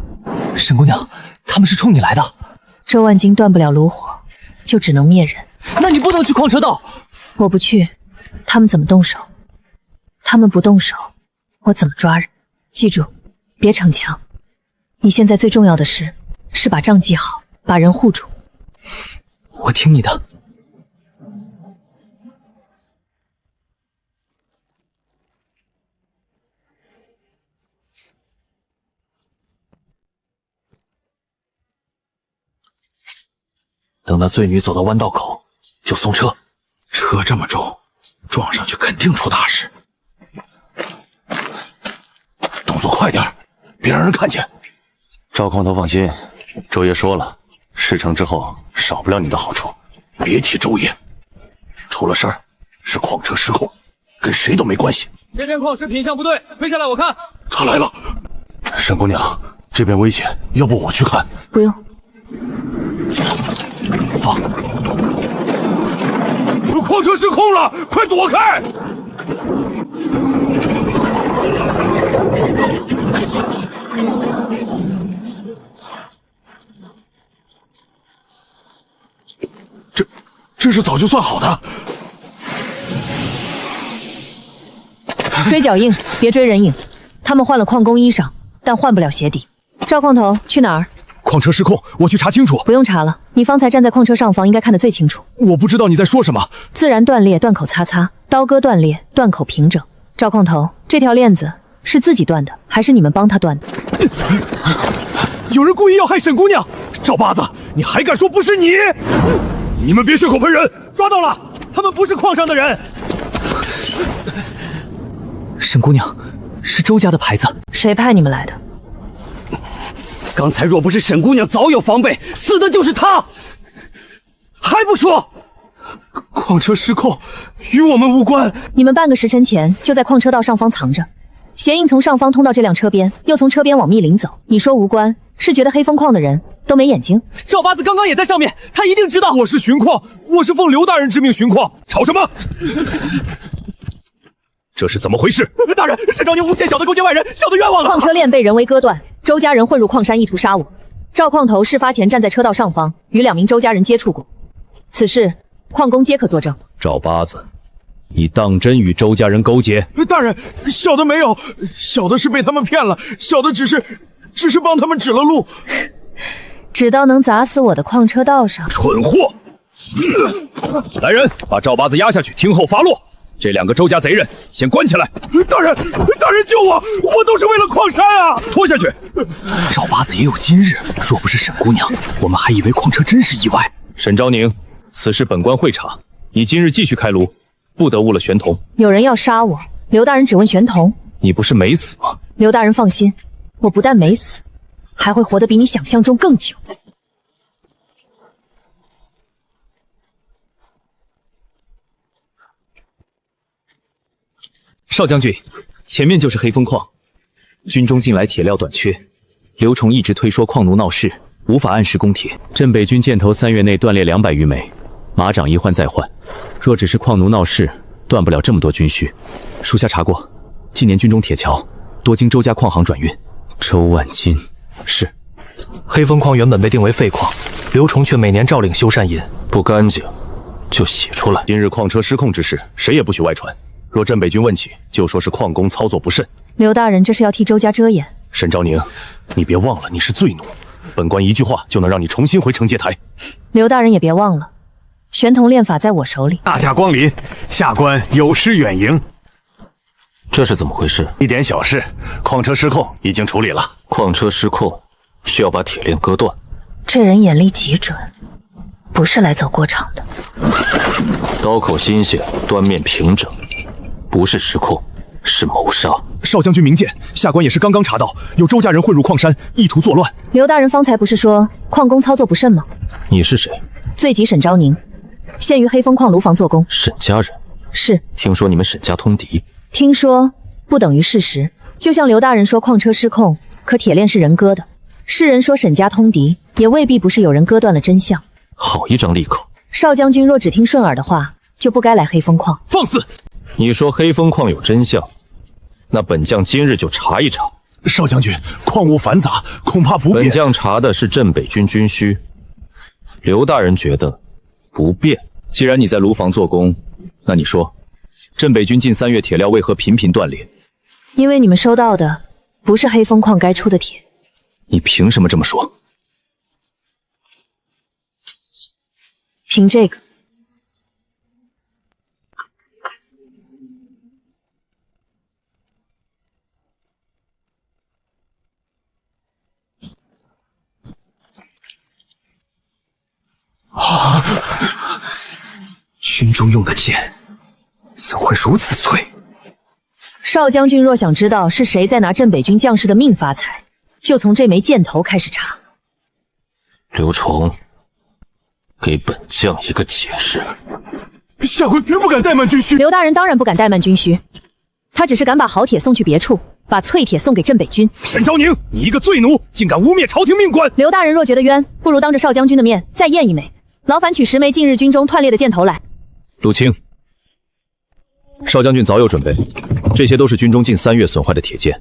沈姑娘，他们是冲你来的。周万金断不了炉火，就只能灭人。那你不能去矿车道。我不去，他们怎么动手？他们不动手，我怎么抓人？记住，别逞强。你现在最重要的事是把账记好，把人护住。我听你的。等那醉女走到弯道口，就松车。车这么重，撞上去肯定出大事。动作快点，别让人看见。赵矿头放心，周爷说了，事成之后少不了你的好处。别提周爷，出了事儿是矿车失控，跟谁都没关系。这边矿石品相不对，推下来我看。他来了。沈姑娘，这边危险，要不我去看？不用。放！矿车失控了，快躲开！这是早就算好的。追脚印，别追人影。他们换了矿工衣裳，但换不了鞋底。赵矿头，去哪儿？矿车失控，我去查清楚。不用查了，你方才站在矿车上方，应该看得最清楚。我不知道你在说什么。自然断裂，断口擦擦；刀割断裂，断口平整。赵矿头，这条链子是自己断的，还是你们帮他断的？有人故意要害沈姑娘！赵八子，你还敢说不是你？你们别血口喷人！抓到了，他们不是矿上的人。沈姑娘，是周家的牌子。谁派你们来的？刚才若不是沈姑娘早有防备，死的就是她，还不说？矿车失控，与我们无关。你们半个时辰前就在矿车道上方藏着，鞋印从上方通到这辆车边，又从车边往密林走。你说无关，是觉得黑风矿的人都没眼睛？赵八子刚刚也在上面，他一定知道。我是巡矿，我是奉刘大人之命巡矿，吵什么？这是怎么回事？大人，沈昭宁诬陷小的勾结外人，小的冤枉了。矿车链被人为割断，周家人混入矿山，意图杀我。赵矿头事发前站在车道上方，与2名周家人接触过，此事矿工皆可作证。赵八子，你当真与周家人勾结？大人，小的没有，小的是被他们骗了，小的只是帮他们指了路。指到能砸死我的矿车道上，蠢货！来人，把赵八子押下去，听候发落。这2个周家贼人先关起来。大人救我！我都是为了矿山啊！拖下去。赵八子也有今日，若不是沈姑娘，我们还以为矿车真是意外。沈昭宁，此事本官会查，你今日继续开炉，不得误了玄童。有人要杀我，刘大人只问玄童。你不是没死吗？刘大人放心，我不但没死，还会活得比你想象中更久。少将军，前面就是黑风矿，军中近来铁料短缺，刘崇一直推说矿奴闹事，无法按时供铁。镇北军箭头3月内断裂200余枚，马长一换再换，若只是矿奴闹事，断不了这么多军需。属下查过，近年军中铁桥多经周家矿行转运。周万金是。黑风矿原本被定为废矿，刘崇却每年照领修缮银，不干净就洗出来。今日矿车失控之事，谁也不许外传。若镇北军问起，就说是矿工操作不慎。刘大人这是要替周家遮掩。沈昭宁，你别忘了你是罪奴，本官一句话就能让你重新回惩戒台。刘大人也别忘了，玄童炼法在我手里。大驾光临，下官有失远迎。这是怎么回事？一点小事，矿车失控已经处理了。矿车失控，需要把铁链割断。这人眼力极准，不是来走过场的。刀口新鲜，端面平整，不是失控，是谋杀。少将军明鉴，下官也是刚刚查到，有周家人混入矿山，意图作乱。刘大人方才不是说矿工操作不慎吗？你是谁？罪及沈昭宁，现于黑风矿炉房做工。沈家人？是。听说你们沈家通敌？听说不等于事实。就像刘大人说矿车失控，可铁链是人割的；世人说沈家通敌，也未必不是有人割断了真相。好一张利口！少将军若只听顺耳的话，就不该来黑风矿。放肆！你说黑风矿有真相，那本将今日就查一查。少将军，矿物繁杂，恐怕不便。本将查的是镇北军军需，刘大人觉得不便。既然你在炉房做工，那你说，镇北军近3月铁料为何频频断裂？因为你们收到的不是黑风矿该出的铁。你凭什么这么说？凭这个。军中用的剑怎会如此脆？少将军若想知道是谁在拿镇北军将士的命发财，就从这枚箭头开始查。刘崇，给本将一个解释。下官绝不敢怠慢军需。刘大人当然不敢怠慢军需，他只是敢把好铁送去别处，把脆铁送给镇北军。沈昭宁，你一个罪奴，竟敢污蔑朝廷命官！刘大人若觉得冤，不如当着少将军的面再验一枚。劳烦取10枚近日军中断裂的箭头来。陆清，少将军早有准备，这些都是军中近3月损坏的铁剑。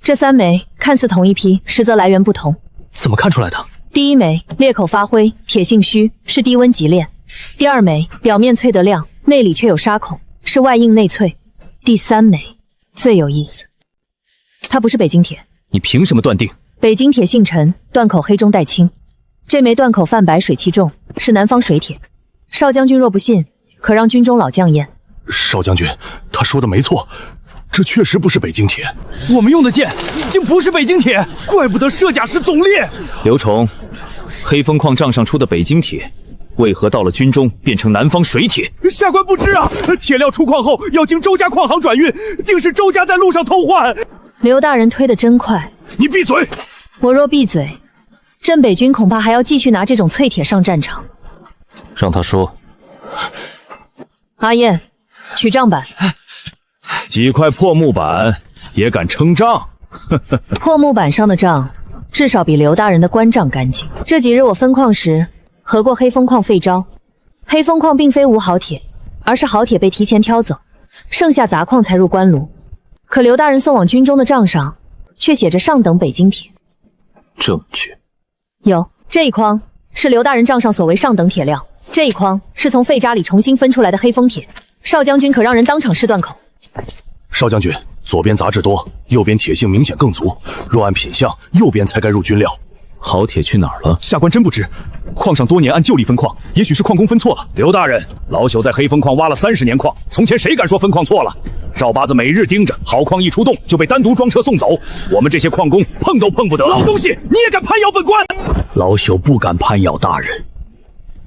这3枚看似同一批，实则来源不同。怎么看出来的？第1枚裂口发灰，铁性虚，是低温急炼；第二枚表面脆得亮，内里却有沙孔，是外硬内脆。第三枚最有意思，它不是北京铁。你凭什么断定？北京铁性沉，断口黑中带青。这枚断口泛白，水气重，是南方水铁。少将军若不信，可让军中老将验。少将军，他说的没错，这确实不是北京铁。我们用的剑竟不是北京铁，怪不得射甲师总列。刘崇，黑风矿账上出的北京铁，为何到了军中变成南方水铁？下官不知啊，铁料出矿后要经周家矿行转运，定是周家在路上偷换。刘大人推得真快。你闭嘴！我若闭嘴，镇北军恐怕还要继续拿这种淬铁上战场。让他说。阿燕，取账板。几块破木板也敢称账？破木板上的账，至少比刘大人的官账干净。这几日我分矿时，合过黑风矿废招。黑风矿并非无好铁，而是好铁被提前挑走，剩下杂矿才入官炉。可刘大人送往军中的账上，却写着上等北京铁。证据有，这一筐是刘大人账上所谓上等铁料，这一筐是从废渣里重新分出来的黑风铁。少将军可让人当场试断口。少将军，左边杂质多，右边铁性明显更足，若按品相，右边才该入军料。好铁去哪儿了？下官真不知，矿上多年按旧例分矿，也许是矿工分错了。刘大人，老朽在黑风矿挖了30年矿，从前谁敢说分矿错了？赵八子每日盯着，好矿一出动就被单独装车送走，我们这些矿工碰都碰不得。老东西，你也敢攀咬本官？老朽不敢攀咬大人，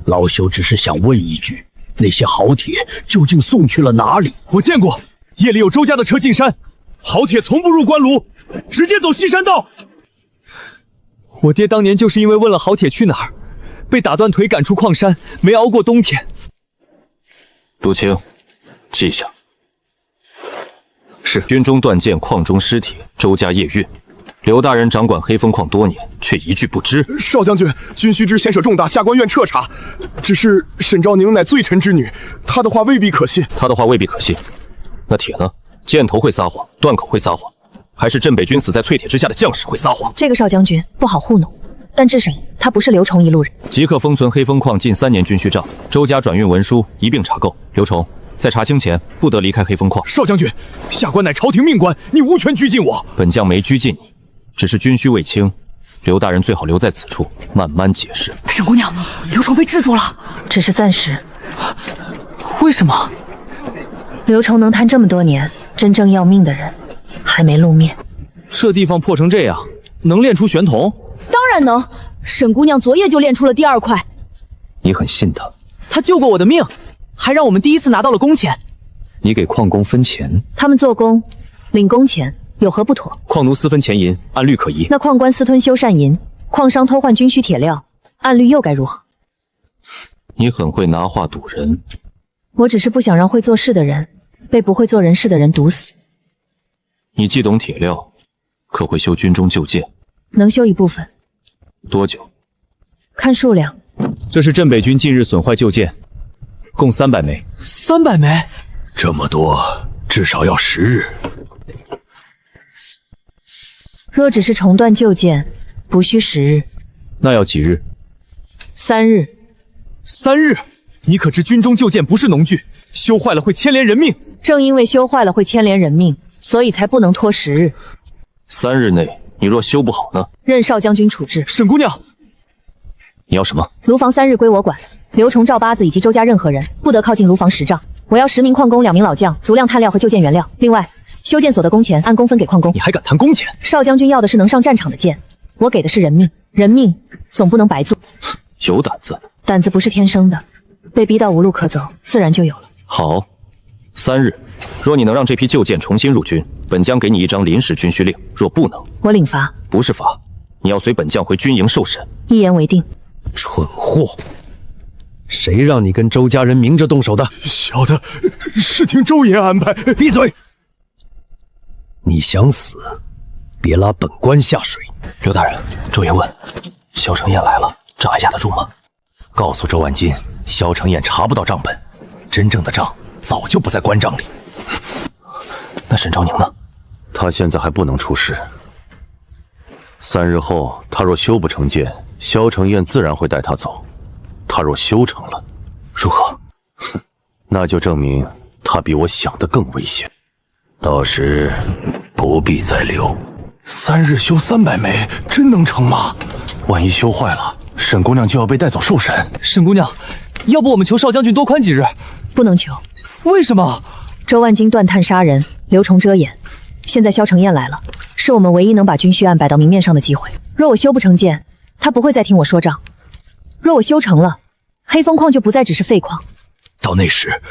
老朽只是想问一句，那些好铁究竟送去了哪里？我见过，夜里有周家的车进山，好铁从不入官炉，直接走西山道。我爹当年就是因为问了好铁去哪儿，被打断腿赶出矿山，没熬过冬天。陆青，记下。是军中断剑，矿中失铁，周家夜运。刘大人掌管黑风矿多年，却一句不知。少将军，军须知牵涉重大，下官愿彻查。只是沈昭宁乃罪臣之女，她的话未必可信。她的话未必可信，那铁呢？箭头会撒谎，断口会撒谎，还是镇北军死在淬铁之下的将士会撒谎？这个少将军不好糊弄，但至少他不是刘崇一路人。即刻封存黑风矿近3年军需账，周家转运文书一并查购。刘崇，在查清前不得离开黑风矿。少将军，下官乃朝廷命官，你无权拘禁我。本将没拘禁你，只是军需未清，刘大人最好留在此处，慢慢解释。沈姑娘，刘崇被制住了，只是暂时。为什么？刘崇能贪这么多年，真正要命的人还没露面。这地方破成这样，能炼出玄铜？当然能，沈姑娘昨夜就炼出了第2块。你很信他？他救过我的命，还让我们第一次拿到了工钱。你给矿工分钱？他们做工领工钱有何不妥？矿奴私分钱银，按律可疑。那矿官私吞修缮银，矿商偷换军需铁料，按律又该如何？你很会拿话堵人。我只是不想让会做事的人被不会做人事的人毒死。你既懂铁料，可会修军中旧舰？能修一部分。多久？看数量。这是镇北军近日损坏旧舰，共300枚。300枚？这么多，至少要10日。若只是重断旧舰，不需10日。那要几日？3日。3日？你可知军中旧舰不是农具，修坏了会牵连人命。正因为修坏了会牵连人命，所以才不能拖10日。3日内你若修不好呢？任少将军处置。沈姑娘，你要什么？炉房3日归我管，刘崇、赵八子以及周家任何人不得靠近炉房10丈。我要10名矿工，2名老将，足量炭料和旧舰原料。另外，修建所得工钱按工分给矿工。你还敢谈工钱？少将军要的是能上战场的剑，我给的是人命，人命总不能白做。有胆子？胆子不是天生的，被逼到无路可走，自然就有了。好，3日，若你能让这批旧舰重新入军，本将给你一张临时军需令；若不能，我领罚。不是罚，你要随本将回军营受审。一言为定。蠢货！谁让你跟周家人明着动手的？小的是听周爷安排。闭嘴！你想死，别拉本官下水。刘大人，周爷问，萧承彦来了，这还压得住吗？告诉周万金，萧承彦查不到账本，真正的账早就不在官账里。那沈昭宁呢？他现在还不能出事。3日后，他若修不成剑，萧承彦自然会带他走。他若修成了，如何？哼，那就证明他比我想的更危险。到时不必再留。3日修300枚，真能成吗？万一修坏了，沈姑娘就要被带走受审。沈姑娘，要不我们求邵将军多宽几日？不能求。为什么？周万金断探杀人，刘崇遮掩。现在萧承彦来了，是我们唯一能把军需案摆到明面上的机会。若我修不成剑，他不会再听我说账；若我修成了，黑风矿就不再只是废矿。到那时，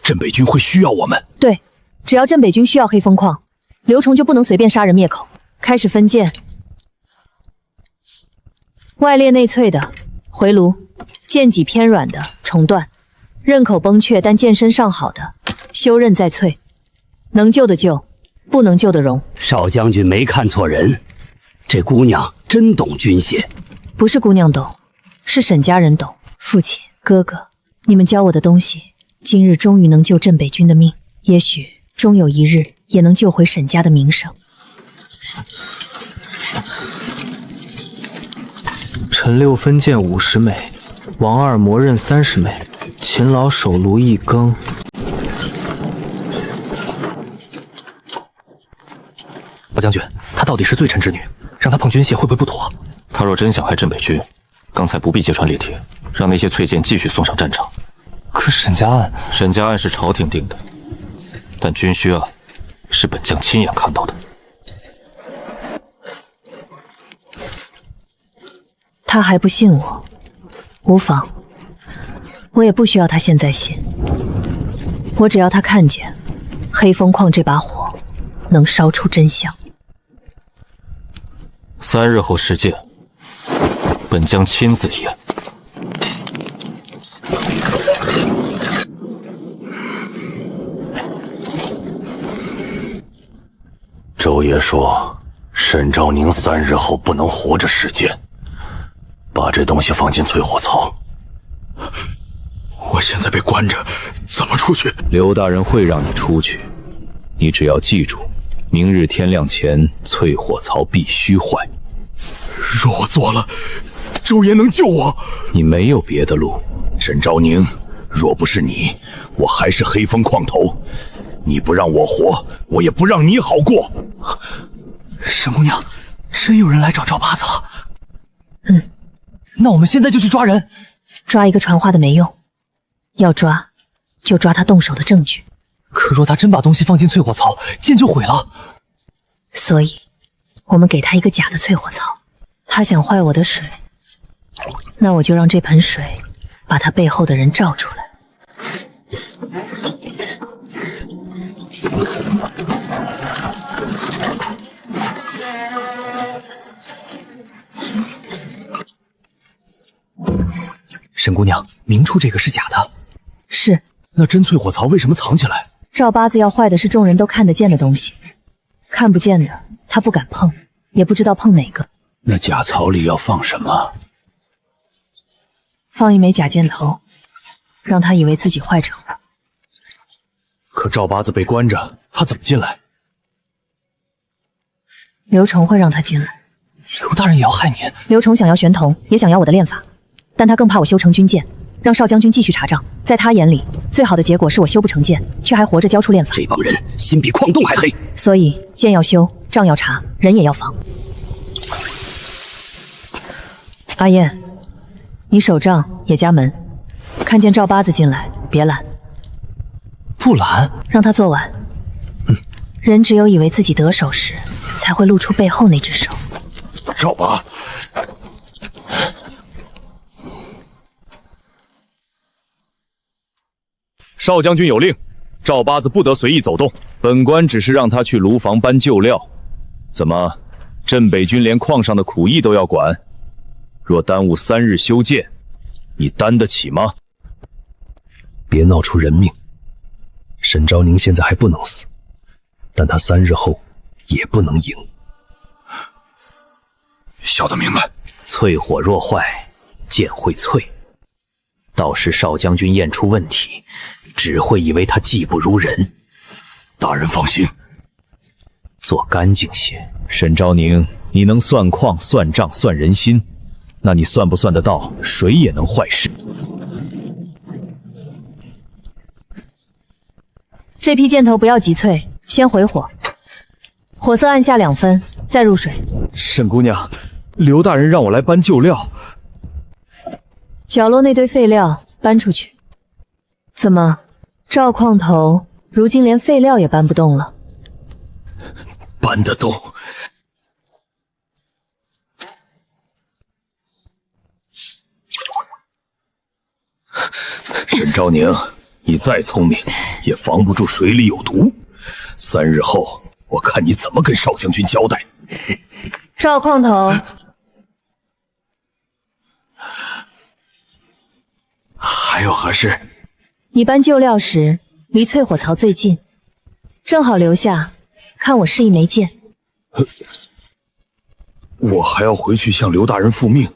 镇北军会需要我们。对，只要镇北军需要黑风矿，刘崇就不能随便杀人灭口。开始分剑，外裂内脆的回炉，剑脊偏软的重断，刃口崩缺但剑身尚好的修刃再淬，能救的救，不能救的容。邵将军没看错人，这姑娘真懂军械。不是姑娘懂，是沈家人懂。父亲、哥哥，你们教我的东西，今日终于能救镇北军的命，也许终有一日也能救回沈家的名声。陈六分剑50枚，王二磨刃30枚，秦老手炉1更。包将军，她到底是罪臣之女，让她碰军械会不会不妥？他若真想害镇北军，刚才不必揭穿裂铁，让那些淬剑继续送上战场。可沈家案，沈家案是朝廷定的，但军需案是本将亲眼看到的。他还不信我，无妨，我也不需要他现在信，我只要他看见黑风矿这把火能烧出真相。3日后试剑，本将亲自验。周爷说，沈昭宁3日后不能活着试剑。把这东西放进淬火槽。我现在被关着，怎么出去？刘大人会让你出去，你只要记住，明日天亮前淬火槽必须坏。若我做了，周爷能救我？你没有别的路。沈昭宁，若不是你，我还是黑风矿头。你不让我活，我也不让你好过。沈姑娘，真有人来找赵八子了。那我们现在就去抓人。抓一个传话的没用，要抓就抓他动手的证据。可若他真把东西放进淬火槽，剑就毁了。所以我们给他一个假的淬火槽。他想坏我的水，那我就让这盆水把他背后的人照出来。沈姑娘，明处这个是假的。是。那真淬火槽为什么藏起来？赵八字要坏的是众人都看得见的东西，看不见的他不敢碰，也不知道碰哪个。那假槽里要放什么？放一枚假箭头，让他以为自己坏成了。可赵八字被关着，他怎么进来？刘崇会让他进来。刘大人也要害您？刘崇想要玄铜，也想要我的炼法，但他更怕我修成军剑，让邵将军继续查账。在他眼里，最好的结果是我修不成剑，却还活着交出炼法。这帮人心比矿洞还黑。所以剑要修，账要查，人也要防。阿燕，你守账也加门，看见赵八子进来别拦。不拦？让他做完。人只有以为自己得手时，才会露出背后那只手。赵八。邵将军有令，赵八子不得随意走动。本官只是让他去炉房搬旧料。怎么，镇北军连矿上的苦役都要管？若耽误3日修建，你担得起吗？别闹出人命。沈昭宁现在还不能死，但他3日后也不能赢。晓得明白。淬火若坏，剑会淬。到时邵将军验出问题，只会以为他技不如人。大人放心，做干净些。沈昭宁，你能算矿、算账、算人心，那你算不算得到谁也能坏事？这批箭头不要急淬，先回火，火色按下2分，再入水。沈姑娘，刘大人让我来搬旧料，角落那堆废料搬出去。怎么，赵矿头如今连废料也搬不动了？搬得动。沈昭宁，你再聪明，也防不住水里有毒。3日后，我看你怎么跟少将军交代。赵矿头，还有何事？你搬旧料时离淬火槽最近，正好留下，看我示意没见。我还要回去向刘大人复命。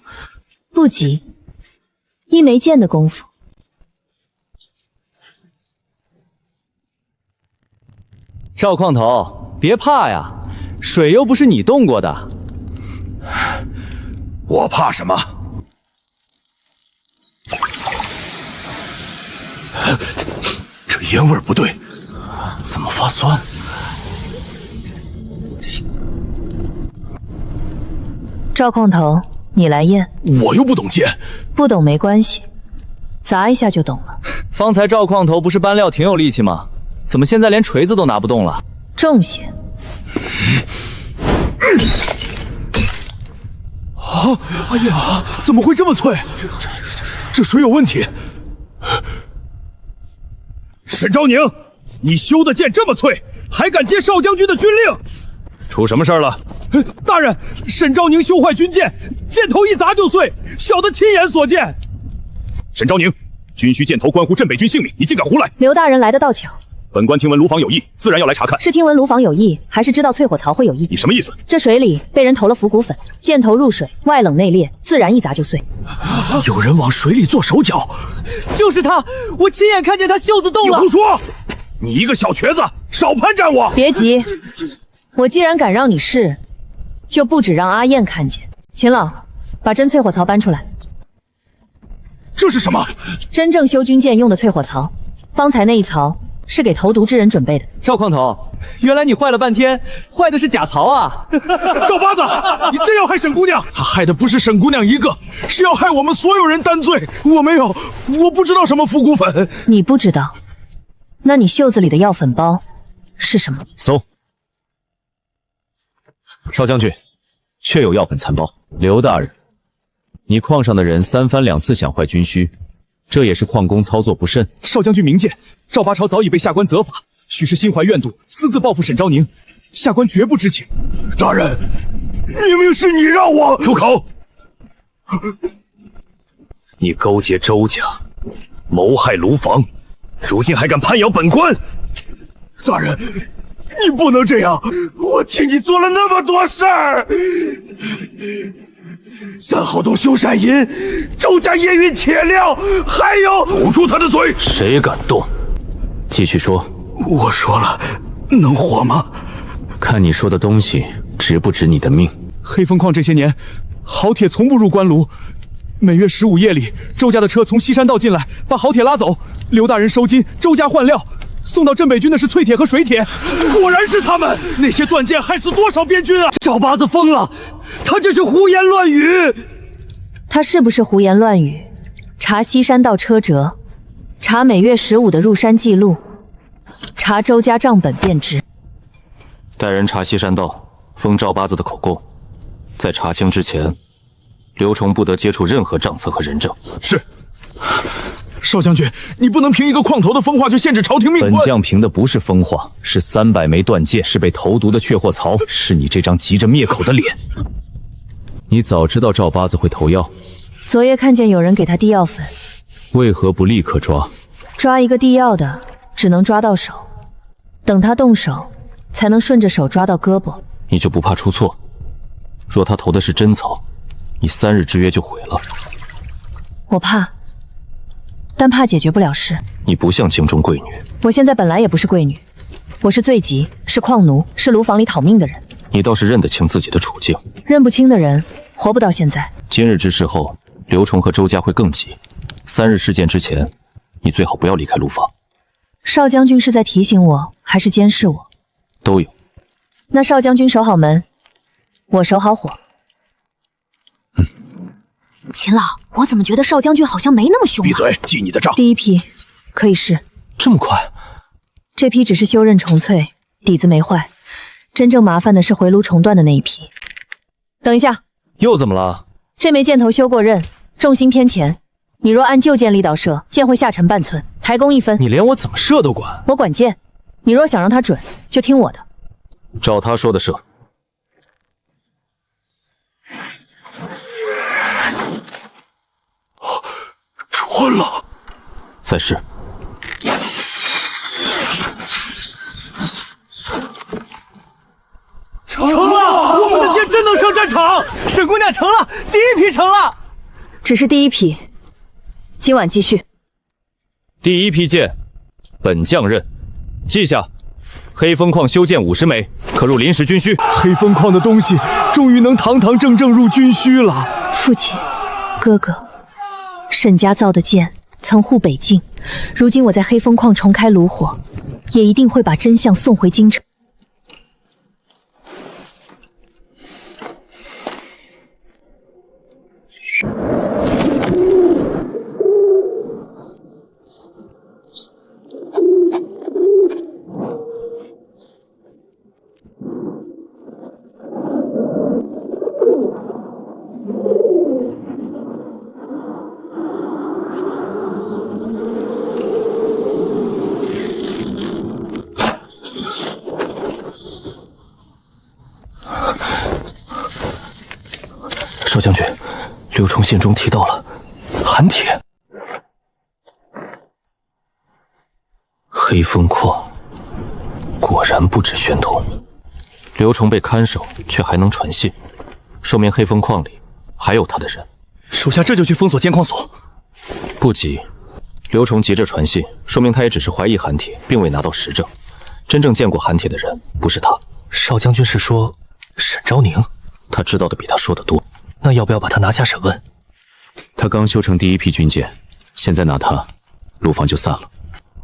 不急，一枚剑的功夫。赵矿头，别怕呀，水又不是你动过的。我怕什么？这烟味不对，怎么发酸？赵矿头，你来验。我又不懂剑，不懂没关系，砸一下就懂了。方才赵矿头不是搬料挺有力气吗？怎么现在连锤子都拿不动了？重些。啊！哎呀，怎么会这么脆？这水有问题。沈昭宁，你修的剑这么脆，还敢接少将军的军令？出什么事了？大人，沈昭宁修坏军舰，箭头一砸就碎，小的亲眼所见。沈昭宁，军需箭头关乎镇北军性命，你竟敢胡来！刘大人来得倒巧。本官听闻卢房有异，自然要来查看。是听闻卢房有异，还是知道淬火槽会有异？你什么意思？这水里被人投了腐骨粉，箭头入水，外冷内裂，自然一砸就碎。有人往水里做手脚，就是他，我亲眼看见他袖子动了。你胡说！你一个小瘸子，少攀战我！别急，我既然敢让你试，就不止让阿燕看见。秦老，把真淬火槽搬出来。这是什么？真正修军舰用的淬火槽，方才那一槽是给投毒之人准备的。赵矿头，原来你坏了半天，坏的是假槽啊！赵八子，你真要害沈姑娘？他害的不是沈姑娘一个，是要害我们所有人担罪。我没有，我不知道什么腐骨粉。你不知道？那你袖子里的药粉包是什么？搜。少将军，确有药粉残包。刘大人，你矿上的人3番2次想坏军需，这也是矿工操作不慎。少将军明鉴，赵八朝早已被下官责罚，许是心怀怨毒，私自报复沈昭宁，下官绝不知情。大人，明明是你让我出口！你勾结周家，谋害卢房，如今还敢攀咬本官！大人，你不能这样！我替你做了那么多事儿。3号洞修缮银，周家夜运铁料，还有……堵住他的嘴！谁敢动？继续说。我说了，能活吗？看你说的东西值不值你的命。黑风矿这些年，好铁从不入关炉。每月15夜里，周家的车从西山道进来，把好铁拉走，刘大人收金，周家换料。送到镇北军的是淬铁和水铁，果然是他们！那些断剑害死多少边军啊！赵八子疯了，他这是胡言乱语。他是不是胡言乱语？查西山道车辙，查每月15的入山记录，查周家账本便知。带人查西山道，封赵八子的口供。在查清之前，刘崇不得接触任何账册和人证。是。少将军，你不能凭一个矿头的风话就限制朝廷命官。本将凭的不是风话，是300枚断剑，是被投毒的淬火槽，是你这张急着灭口的脸。你早知道赵八子会投药，昨夜看见有人给他递药粉，为何不立刻抓？抓一个递药的，只能抓到手，等他动手，才能顺着手抓到胳膊。你就不怕出错？若他投的是真草，你3日之约就毁了。我怕。但怕解决不了事。你不像京中贵女。我现在本来也不是贵女，我是罪籍，是矿奴，是炉房里讨命的人。你倒是认得清自己的处境。认不清的人，活不到现在。今日之事后，刘崇和周家会更急。3日事件之前，你最好不要离开炉房。少将军是在提醒我，还是监视我？都有。那少将军守好门，我守好火。秦老，我怎么觉得少将军好像没那么凶啊？闭嘴，记你的账。第一批可以试。这么快？这批只是修刃重淬，底子没坏。真正麻烦的是回炉重断的那一批。等一下，又怎么了？这枚箭头修过刃，重心偏前。你若按旧箭力道射，箭会下沉半寸，抬弓1分。你连我怎么射都管？我管箭，你若想让它准，就听我的。照他说的射。穿了，再试。成了！我们的箭真能上战场！沈姑娘成了，第一批成了。只是第一批，今晚继续。第一批箭，本将认，记下。黑风矿修建50枚，可入临时军需。黑风矿的东西终于能堂堂正正入军需了。父亲，哥哥，沈家造的剑曾护北境，如今我在黑风矿重开炉火，也一定会把真相送回京城。少将军，刘崇信中提到了寒铁。黑风矿果然不止玄铜。刘崇被看守，却还能传信，说明黑风矿里还有他的人。属下这就去封锁监矿所。不急，刘崇急着传信，说明他也只是怀疑寒铁，并未拿到实证。真正见过寒铁的人不是他。少将军是说沈昭宁？他知道的比他说的多。那要不要把他拿下审问？他刚修成第一批军舰，现在拿他，陆防就散了。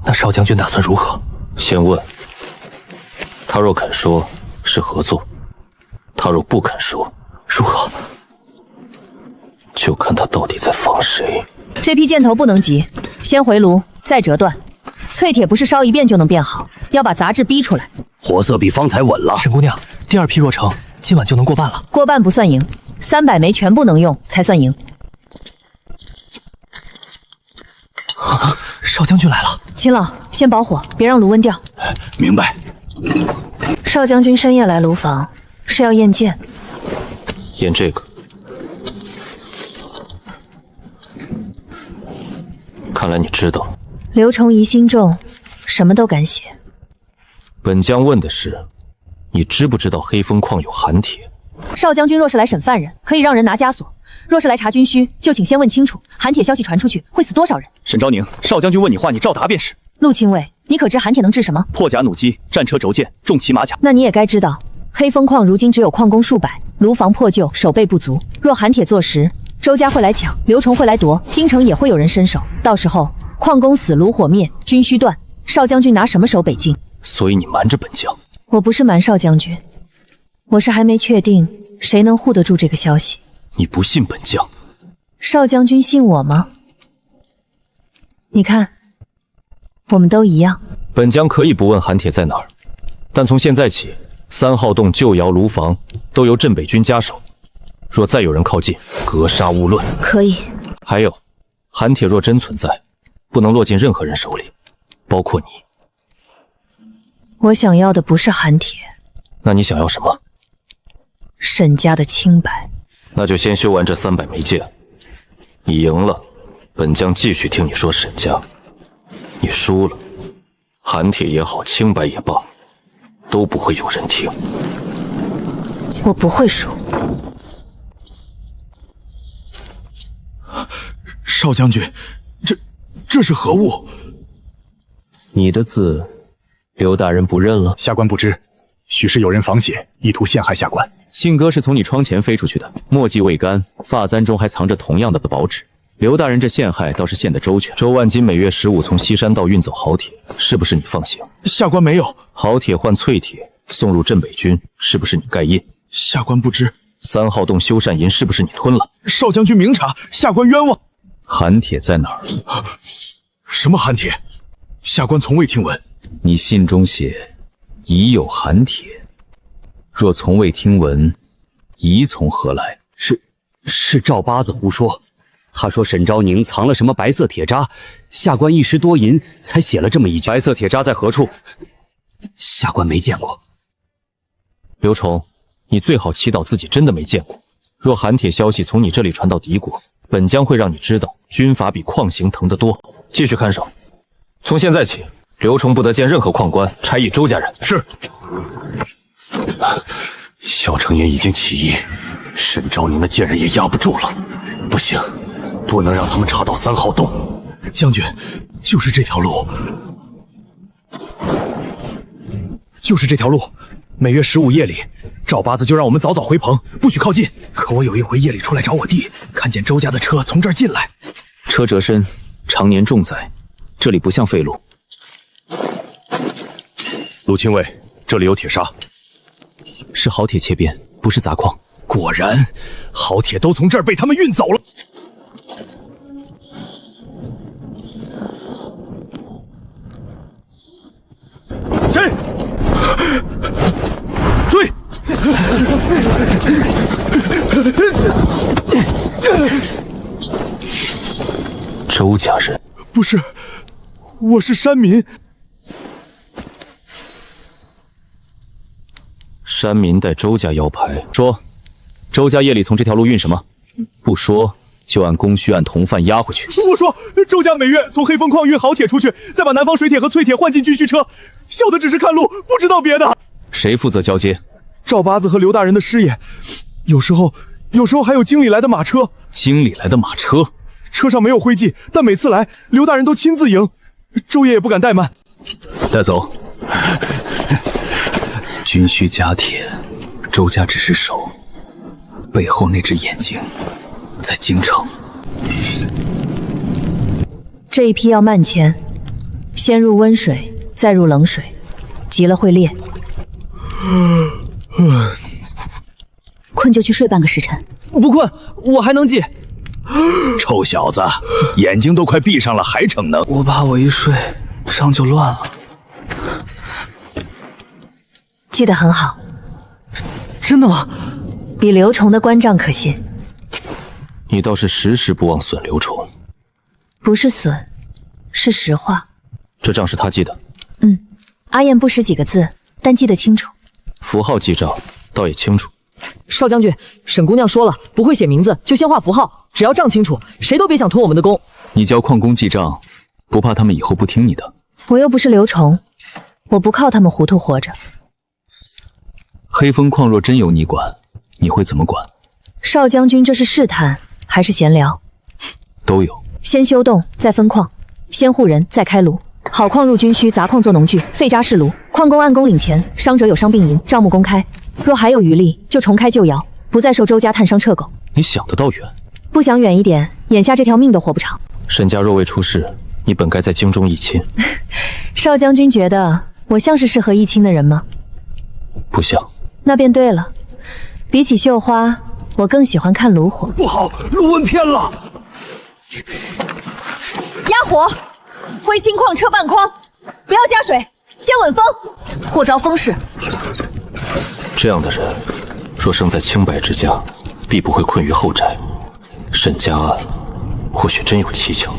那少将军打算如何？先问。他若肯说，是合作；他若不肯说，如何？就看他到底在防谁。这批箭头不能急，先回炉，再折断。淬铁不是烧一遍就能变好，要把杂质逼出来。火色比方才稳了。沈姑娘，第二批若成，今晚就能过半了。过半不算赢，300枚全部能用才算赢。少将军来了。秦老，先保火，别让炉温掉。明白。少将军深夜来炉房，是要验剑？验这个。看来你知道。刘崇疑心重，什么都敢写。本将问的是，你知不知道黑风矿有寒铁？少将军若是来审犯人，可以让人拿枷锁；若是来查军需，就请先问清楚，寒铁消息传出去会死多少人？沈昭宁，少将军问你话，你照答便是。陆亲卫，你可知寒铁能治什么？破甲弩机、战车轴剑、重骑马甲。那你也该知道，黑风矿如今只有矿工数百，炉房破旧，守备不足。若寒铁坐实，周家会来抢，刘崇会来夺，京城也会有人伸手。到时候矿工死，炉火灭，军需断，少将军拿什么守北境？所以你瞒着本将。我不是瞒少将军，我是还没确定谁能护得住这个消息。你不信本将？少将军信我吗？你看，我们都一样。本将可以不问寒铁在哪儿，但从现在起，3号洞、旧窑炉房都由镇北军家守。若再有人靠近，格杀勿论。可以。还有，寒铁若真存在，不能落进任何人手里，包括你。我想要的不是寒铁。那你想要什么？沈家的清白。那就先修完这300枚剑。你赢了，本将继续听你说沈家；你输了，寒铁也好，清白也罢，都不会有人听。我不会输。少将军，这是何物？你的字，刘大人不认了？下官不知，许是有人仿写，意图陷害下官。信鸽是从你窗前飞出去的，墨迹未干，发簪中还藏着同样的宝纸。刘大人这陷害倒是陷得周全。周万金每月15从西山道运走好铁，是不是你放行？下官没有。好铁换淬铁送入镇北军，是不是你盖印？下官不知。3号洞修缮银是不是你吞了？少将军明察，下官冤枉。寒铁在哪儿？什么寒铁？下官从未听闻。你信中写已有寒铁，若从未听闻，疑从何来？是赵八子胡说。他说沈昭宁藏了什么白色铁渣，下官一时多银才写了这么一句。白色铁渣在何处？下官没见过。刘崇，你最好祈祷自己真的没见过。若寒铁消息从你这里传到敌国，本将会让你知道军阀比矿刑疼得多。继续看守，从现在起，刘崇不得见任何矿官，差役周家人。是。萧承言已经起义，沈昭宁的贱人也压不住了。不行，不能让他们查到3号洞。将军，就是这条路，就是这条路。每月15夜里，赵八子就让我们早早回棚，不许靠近。可我有一回夜里出来找我弟，看见周家的车从这儿进来，车折身，常年重载，这里不像废路。陆亲卫，这里有铁砂，是好铁切边，不是杂矿。果然，好铁都从这儿被他们运走了。谁？追！周家人？不是，我是山民。山民带周家腰牌，说周家夜里从这条路运什么？不说就按供需按同犯押回去。我说周家每月从黑风矿运好铁出去，再把南方水铁和淬铁换进军需车，小的只是看路，不知道别的。谁负责交接？赵八子和刘大人的师爷，有时候还有经理来的马车。经理来的马车，车上没有徽记，但每次来刘大人都亲自迎，周爷也不敢怠慢。带走。军需加铁，周家只是守，背后那只眼睛在京城。这一批要慢迁，先入温水，再入冷水，急了会裂。困就去睡半个时辰。不困，我还能记。臭小子，眼睛都快闭上了，还逞能？我怕我一睡，伤就乱了。记得很好。真的吗？比刘崇的关账可信。你倒是时时不忘损刘崇。不是损，是实话。这账是他记的。阿燕不识几个字，但记得清楚。符号记账倒也清楚。少将军，沈姑娘说了，不会写名字就先画符号，只要账清楚，谁都别想吞我们的功。你教矿工记账，不怕他们以后不听你的？我又不是刘崇，我不靠他们糊涂活着。黑风矿若真由你管，你会怎么管？少将军，这是试探还是闲聊？都有。先修洞，再分矿，先护人，再开炉。好矿入军需，杂矿做农具，废渣是炉。矿工按工领钱，伤者有伤病银，账目公开。若还有余力，就重开旧窑，不再受周家探伤掣狗。你想得倒远。不想远一点，眼下这条命都活不长。沈家若未出事，你本该在京中议亲。少将军觉得我像是适合议亲的人吗？不像。那便对了。比起绣花，我更喜欢看炉火。不好，路问偏了。压火，灰青矿车半筐，不要加水，先稳风，或着风势。这样的人，若生在清白之家，必不会困于后宅。沈家案，或许真有蹊跷。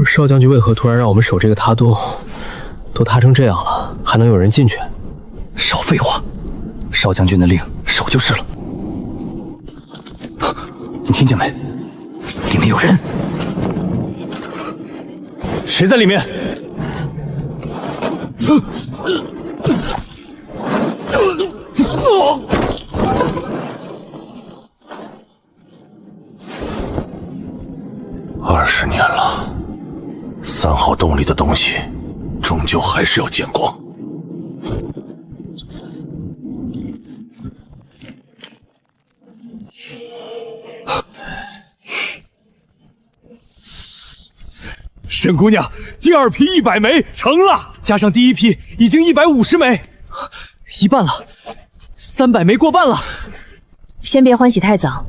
少将军为何突然让我们守这个塌洞？都塌成这样了，还能有人进去？少废话，少将军的令，守就是了。你听见没？里面有人。谁在里面？20年了，3号洞里的东西，终究还是要见光。沈姑娘，第二批100枚成了，加上第一批已经150枚，一半了，300枚过半了。先别欢喜太早，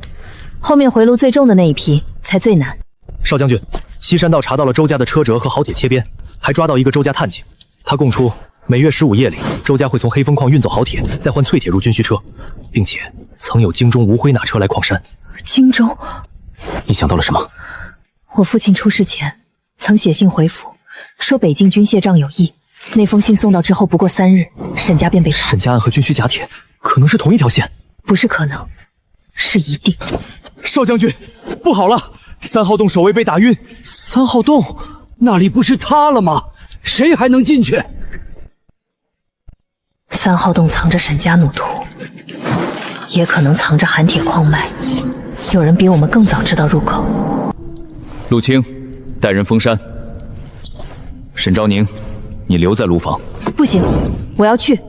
后面回路最重的那一批才最难。少将军，西山道查到了周家的车辙和好铁切边，还抓到一个周家探警。他供出每月15夜里，周家会从黑风矿运走好铁，再换淬铁入军需车，并且曾有京中无灰拿车来矿山。京中？你想到了什么？我父亲出事前曾写信回府，说北境军械仗有异。那封信送到之后不过3日，沈家便被抄。沈家案和军需假铁可能是同一条线，不是可能，是一定。少将军，不好了！3号洞守卫被打晕。3号洞那里不是塌了吗？谁还能进去？3号洞藏着沈家弩徒，也可能藏着含铁矿脉。有人比我们更早知道入口。陆青，带人封山。沈昭宁，你留在卢房。不行，我要去。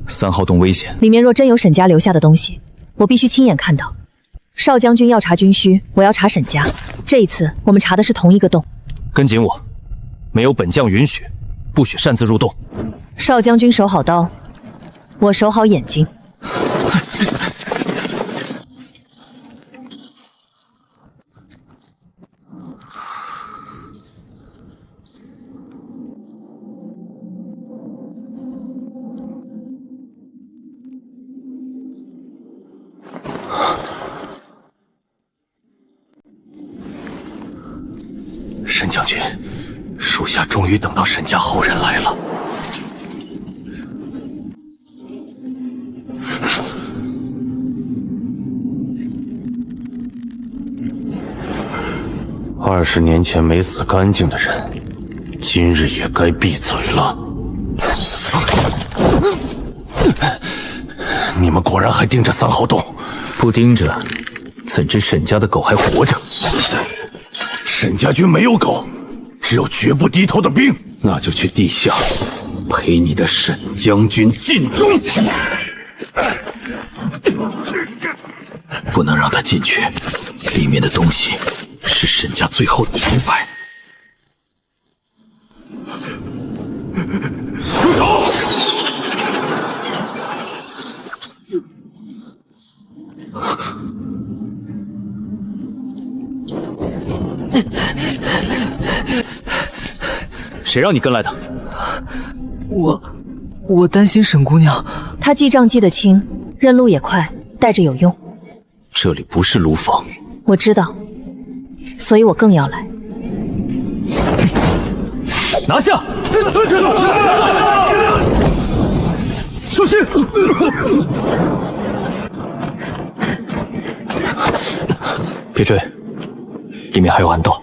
3号洞危险，里面若真有沈家留下的东西，我必须亲眼看到。少将军要查军需，我要查沈家。这一次我们查的是同一个洞。跟紧我，没有本将允许，不许擅自入洞。少将军守好刀，我守好眼睛。沈将军，属下终于等到沈家后人来了。20年前没死干净的人，今日也该闭嘴了。你们果然还盯着3号洞？不盯着，怎知沈家的狗还活着？沈家军没有狗，只有绝不低头的兵。那就去地下陪你的沈将军尽忠，不能让他进去，里面的东西是沈家最后的清白。住手！谁让你跟来的？我担心沈姑娘。她记账记得清，认路也快，带着有用。这里不是卢房。我知道，所以我更要来。拿下！小心！别追，里面还有暗道。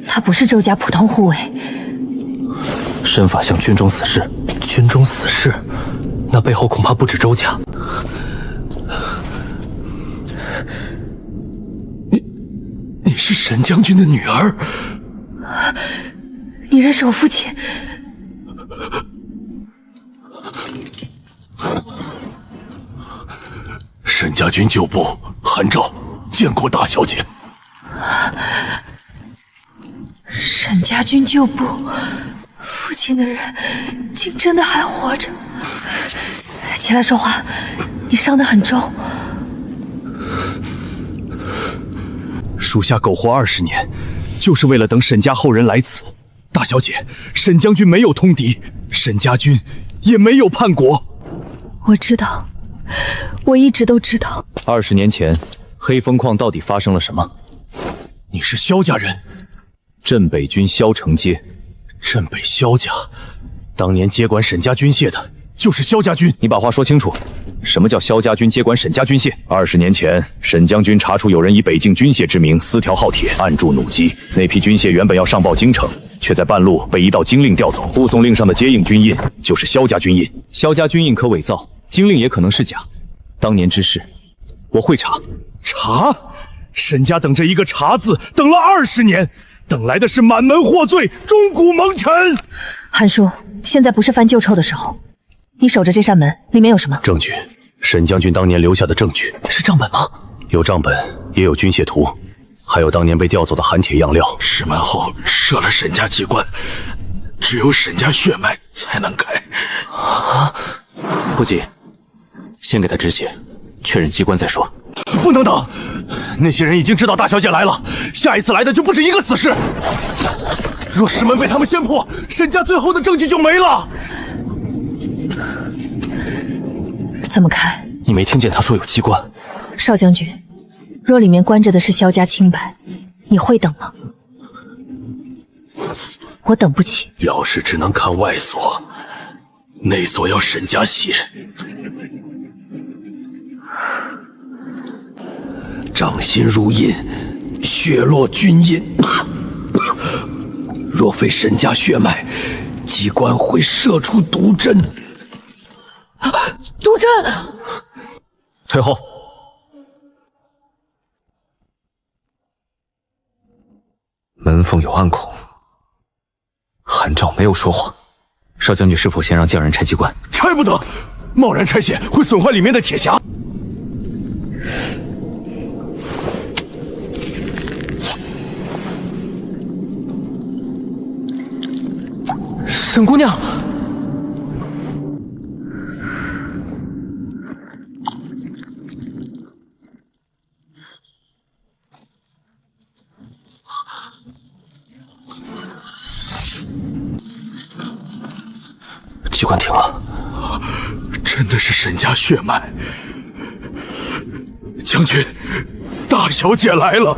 他不是周家普通护卫，身法像军中死士。军中死士，那背后恐怕不止周家。你是沈将军的女儿？你认识我父亲？沈家军旧部韩昭见过大小姐。沈家军旧部，父亲的人竟真的还活着。起来说话，你伤得很重。属下苟活20年，就是为了等沈家后人来此。大小姐，沈将军没有通敌，沈家军也没有叛国。我知道，我一直都知道。20年前，黑风矿到底发生了什么？你是萧家人？镇北军萧承接。镇北萧家，当年接管沈家军械的就是萧家军。你把话说清楚，什么叫萧家军接管沈家军械？20年前，沈将军查出有人以北境军械之名私挑好铁，暗铸弩机。那批军械原本要上报京城，却在半路被一道京令调走。护送令上的接应军印就是萧家军印。萧家军印可伪造，京令也可能是假。当年之事，我会查。查？沈家等着一个查字，等了20年。等来的是满门获罪，钟鼓蒙尘。韩叔，现在不是翻旧臭的时候，你守着这扇门，里面有什么？证据，沈将军当年留下的证据。是账本吗？有账本，也有军械图。还有当年被调走的寒铁样料。石门后设了沈家机关，只有沈家血脉才能开。啊！不急，先给他止血，确认机关再说。不能等，那些人已经知道大小姐来了，下一次来的就不止一个死士。若石门被他们先破，沈家最后的证据就没了。怎么开？你没听见他说有机关？少将军，若里面关着的是萧家清白，你会等吗？我等不起。要是只能看外锁，内锁要沈家血。掌心如印，血落军印。若非沈家血脉，机关会射出毒针。毒针！退后。门缝有暗孔，韩兆没有说谎。少将军是否先让匠人拆机关？拆不得，贸然拆卸会损坏里面的铁匣。沈姑娘，机关停了，真的是沈家血脉。将军，大小姐来了。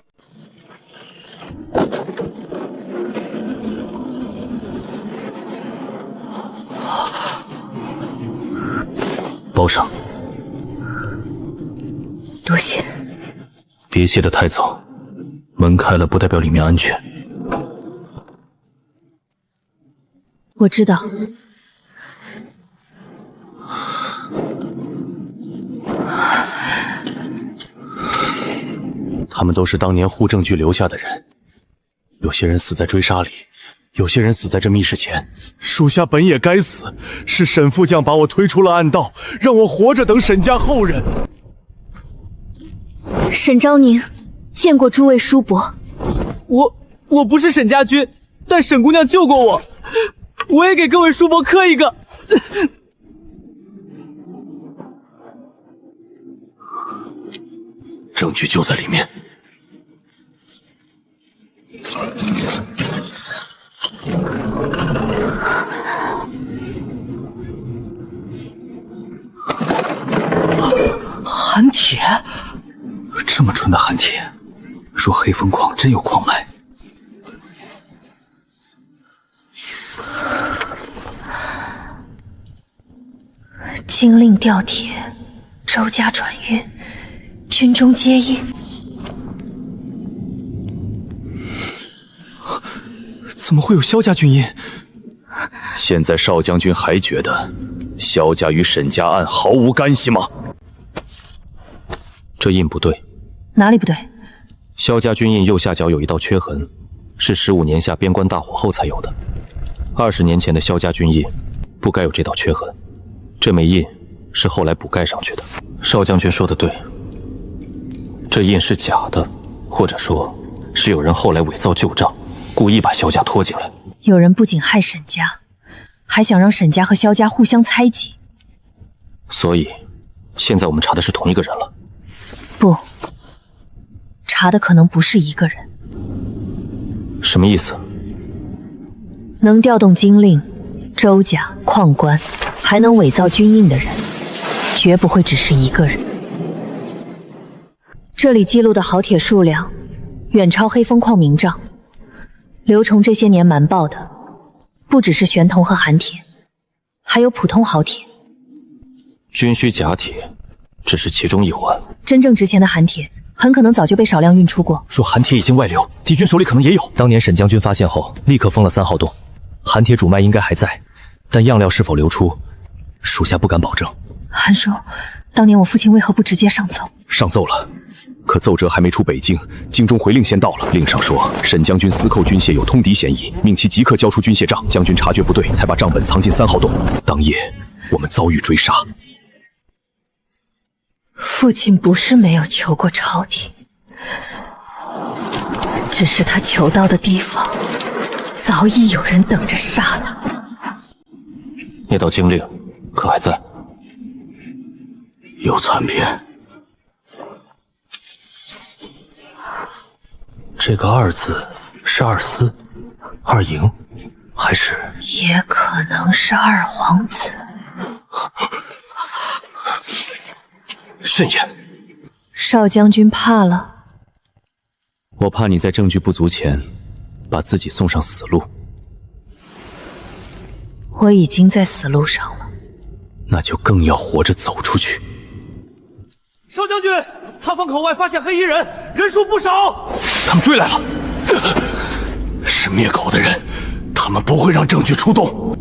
包上。多谢。别卸得太早，门开了不代表里面安全。我知道。他们都是当年护证据留下的人，有些人死在追杀里，有些人死在这密室前。属下本也该死，是沈副将把我推出了暗道，让我活着等沈家后人。沈昭宁，见过诸位叔伯。我不是沈家军，但沈姑娘救过我，我也给各位叔伯磕一个。证据就在里面。寒铁，这么纯的寒铁，若黑风矿真有矿脉，金令吊铁，周家转运，军中接应。怎么会有萧家军印？现在少将军还觉得萧家与沈家案毫无干系吗？这印不对。哪里不对？萧家军印右下角有一道缺痕，是15年下边关大火后才有的。20年前的萧家军印不该有这道缺痕，这枚印是后来补盖上去的。少将军说的对，这印是假的，或者说是有人后来伪造旧账，故意把萧家拖进来。有人不仅害沈家，还想让沈家和萧家互相猜忌。所以，现在我们查的是同一个人了。不，查的可能不是一个人。什么意思？能调动金令、周家、矿官，还能伪造军印的人，绝不会只是一个人。这里记录的好铁数量，远超黑风矿明账。刘崇这些年瞒报的，不只是玄铜和寒铁，还有普通好铁。军需假铁只是其中一环，真正值钱的寒铁很可能早就被少量运出过。若寒铁已经外流，敌军手里可能也有。当年沈将军发现后，立刻封了3号洞，寒铁主脉应该还在，但样料是否流出，属下不敢保证。韩叔，当年我父亲为何不直接上奏？上奏了，可奏折还没出北京，京中回令先到了。令上说，沈将军私扣军械有通敌嫌疑，命其即刻交出军械账。将军察觉不对，才把账本藏进3号洞。当夜，我们遭遇追杀。父亲不是没有求过朝廷，只是他求到的地方，早已有人等着杀他。那道经令可还在？有残篇。这个二字是二思、二营，还是？也可能是二皇子。慎言。少将军怕了？我怕你在证据不足前，把自己送上死路。我已经在死路上了。那就更要活着走出去。少将军，塌方口外发现黑衣人，人数不少。他们追来了，是灭口的人，他们不会让证据出动。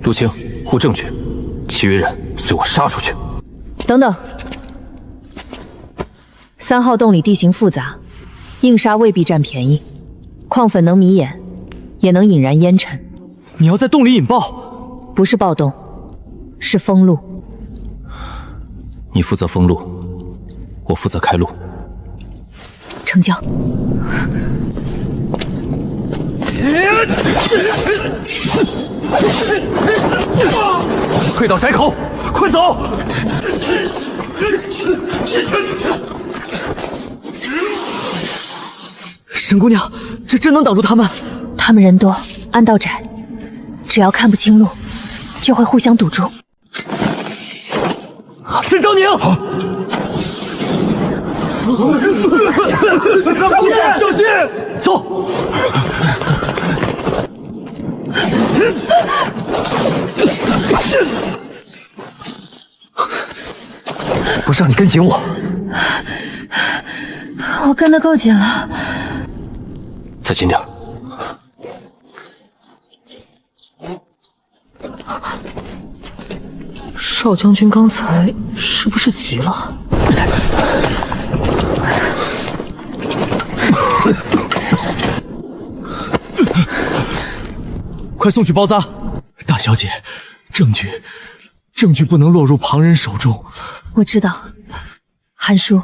陆青，护证据，其余人随我杀出去。等等，3号洞里地形复杂，硬杀未必占便宜。矿粉能迷眼，也能引燃烟尘。你要在洞里引爆？不是暴动，是封路。你负责封路，我负责开路。成交。快到窄口，快走！沈姑娘，这真能挡住他们？他们人多，暗道窄，只要看不清路，就会互相堵住。沈昭宁，小心！走。不是让你跟紧我，我跟得够紧了。再近点。少将军刚才是不是急了？快送去包扎！大小姐，证据不能落入旁人手中。我知道，韩叔，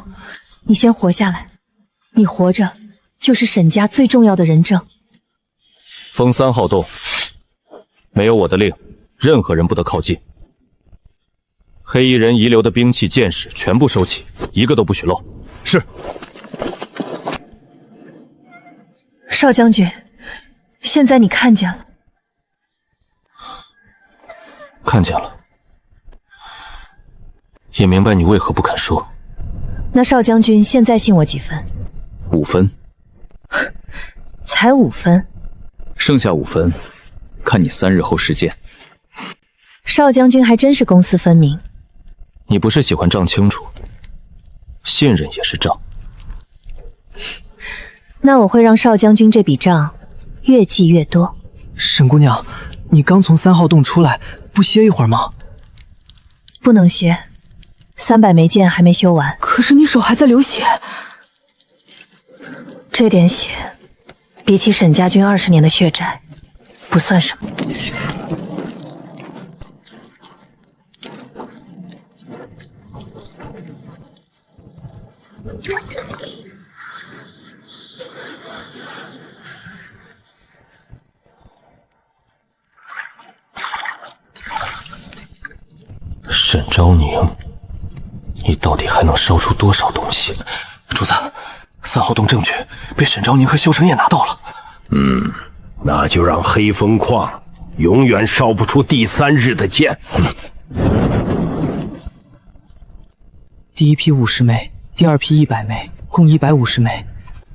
你先活下来，你活着就是沈家最重要的人证。封3号洞，没有我的令，任何人不得靠近。黑衣人遗留的兵器、剑矢全部收起，一个都不许漏。是。少将军，现在你看见了。看见了，也明白你为何不肯说。那少将军现在信我几分？5分。才5分？剩下5分，看你3日后实践。少将军还真是公私分明。你不是喜欢账清楚，信任也是账。那我会让少将军这笔账越记越多。沈姑娘，你刚从3号洞出来，不歇一会儿吗？不能歇，300枚剑还没修完。可是你手还在流血。这点血，比起沈家军20年的血债，不算什么。沈昭宁，你到底还能烧出多少东西？主子，3号洞证据被沈昭宁和萧承业拿到了。那就让黑风矿永远烧不出第3日的剑。第一批50枚，第二批100枚，共150枚，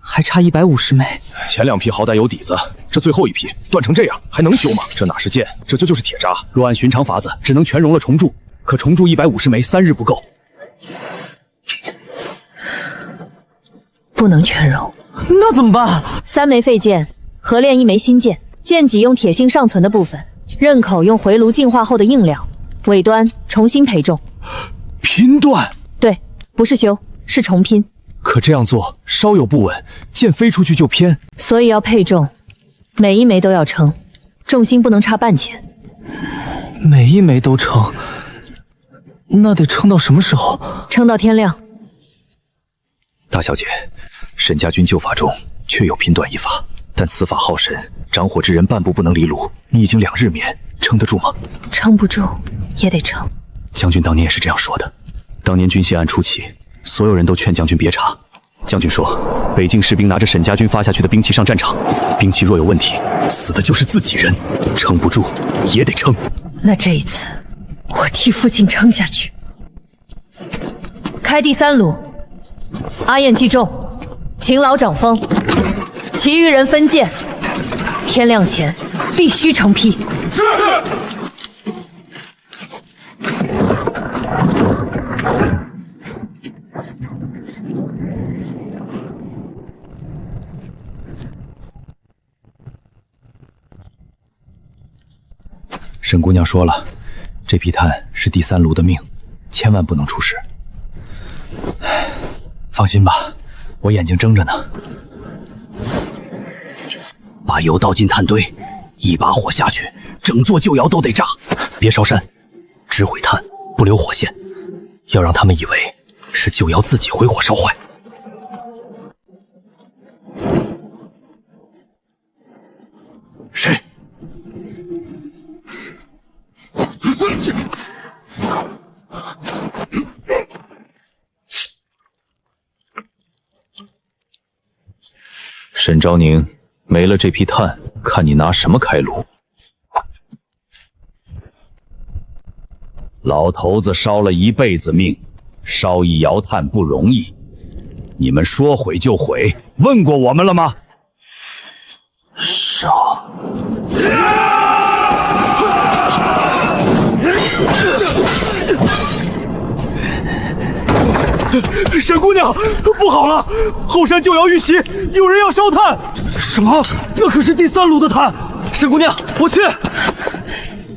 还差150枚。前2批好歹有底子，这最后一批断成这样，还能修吗？这哪是剑，这就是铁渣。若按寻常法子，只能全熔了重铸，可重铸150枚3日不够。不能全熔，那怎么办？3枚废剑，合炼1枚新剑，剑脊用铁性尚存的部分，刃口用回炉净化后的硬料，尾端重新培重。拼断？对，不是修，是重拼。可这样做稍有不稳，剑飞出去就偏。所以要配重，每一枚都要称，重心不能差半钱。每一枚都称，那得撑到什么时候？撑到天亮。大小姐，沈家军旧法中确有拼断一法，但此法耗神，掌火之人半步不能离炉。你已经2日眠，撑得住吗？撑不住也得撑。将军当年也是这样说的。当年军械案初起，所有人都劝将军别查。将军说，北境士兵拿着沈家军发下去的兵器上战场，兵器若有问题，死的就是自己人，撑不住也得撑。那这一次，我替父亲撑下去。开第3炉，阿燕记重，勤劳掌风，其余人分剑。天亮前必须成批。是。沈姑娘说了，这批炭是第3炉的命，千万不能出事。放心吧，我眼睛睁着呢。把油倒进炭堆，一把火下去，整座旧窑都得炸。别烧山，只毁炭，不留火线，要让他们以为是旧窑自己回火烧坏。谁？沈昭宁，没了这批炭，看你拿什么开炉？老头子烧了一辈子命，烧一窑炭不容易，你们说毁就毁，问过我们了吗？烧！沈姑娘，不好了！后山旧窑遇袭，有人要烧炭。什么？那可是第3炉的炭！沈姑娘，我去。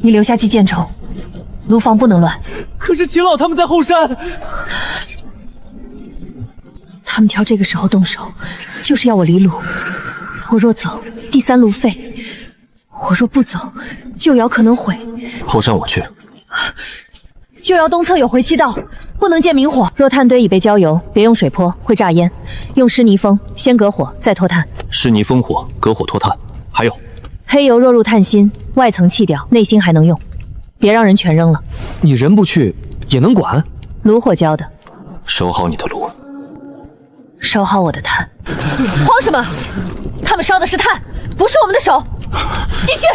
你留下记剑仇，炉房不能乱。可是秦老他们在后山，他们挑这个时候动手，就是要我离炉。我若走，第3炉废；我若不走，旧窑可能毁。后山我去。旧窑东侧有回气道，不能见明火。若炭堆已被浇油，别用水泼，会炸烟。用湿泥封，先隔火，再脱炭。湿泥封火，隔火脱炭。还有，黑油若入炭心，外层弃掉，内心还能用，别让人全扔了。你人不去也能管？炉火教的。守好你的炉，烧好我的炭。慌什么？他们烧的是炭，不是我们的手。继续。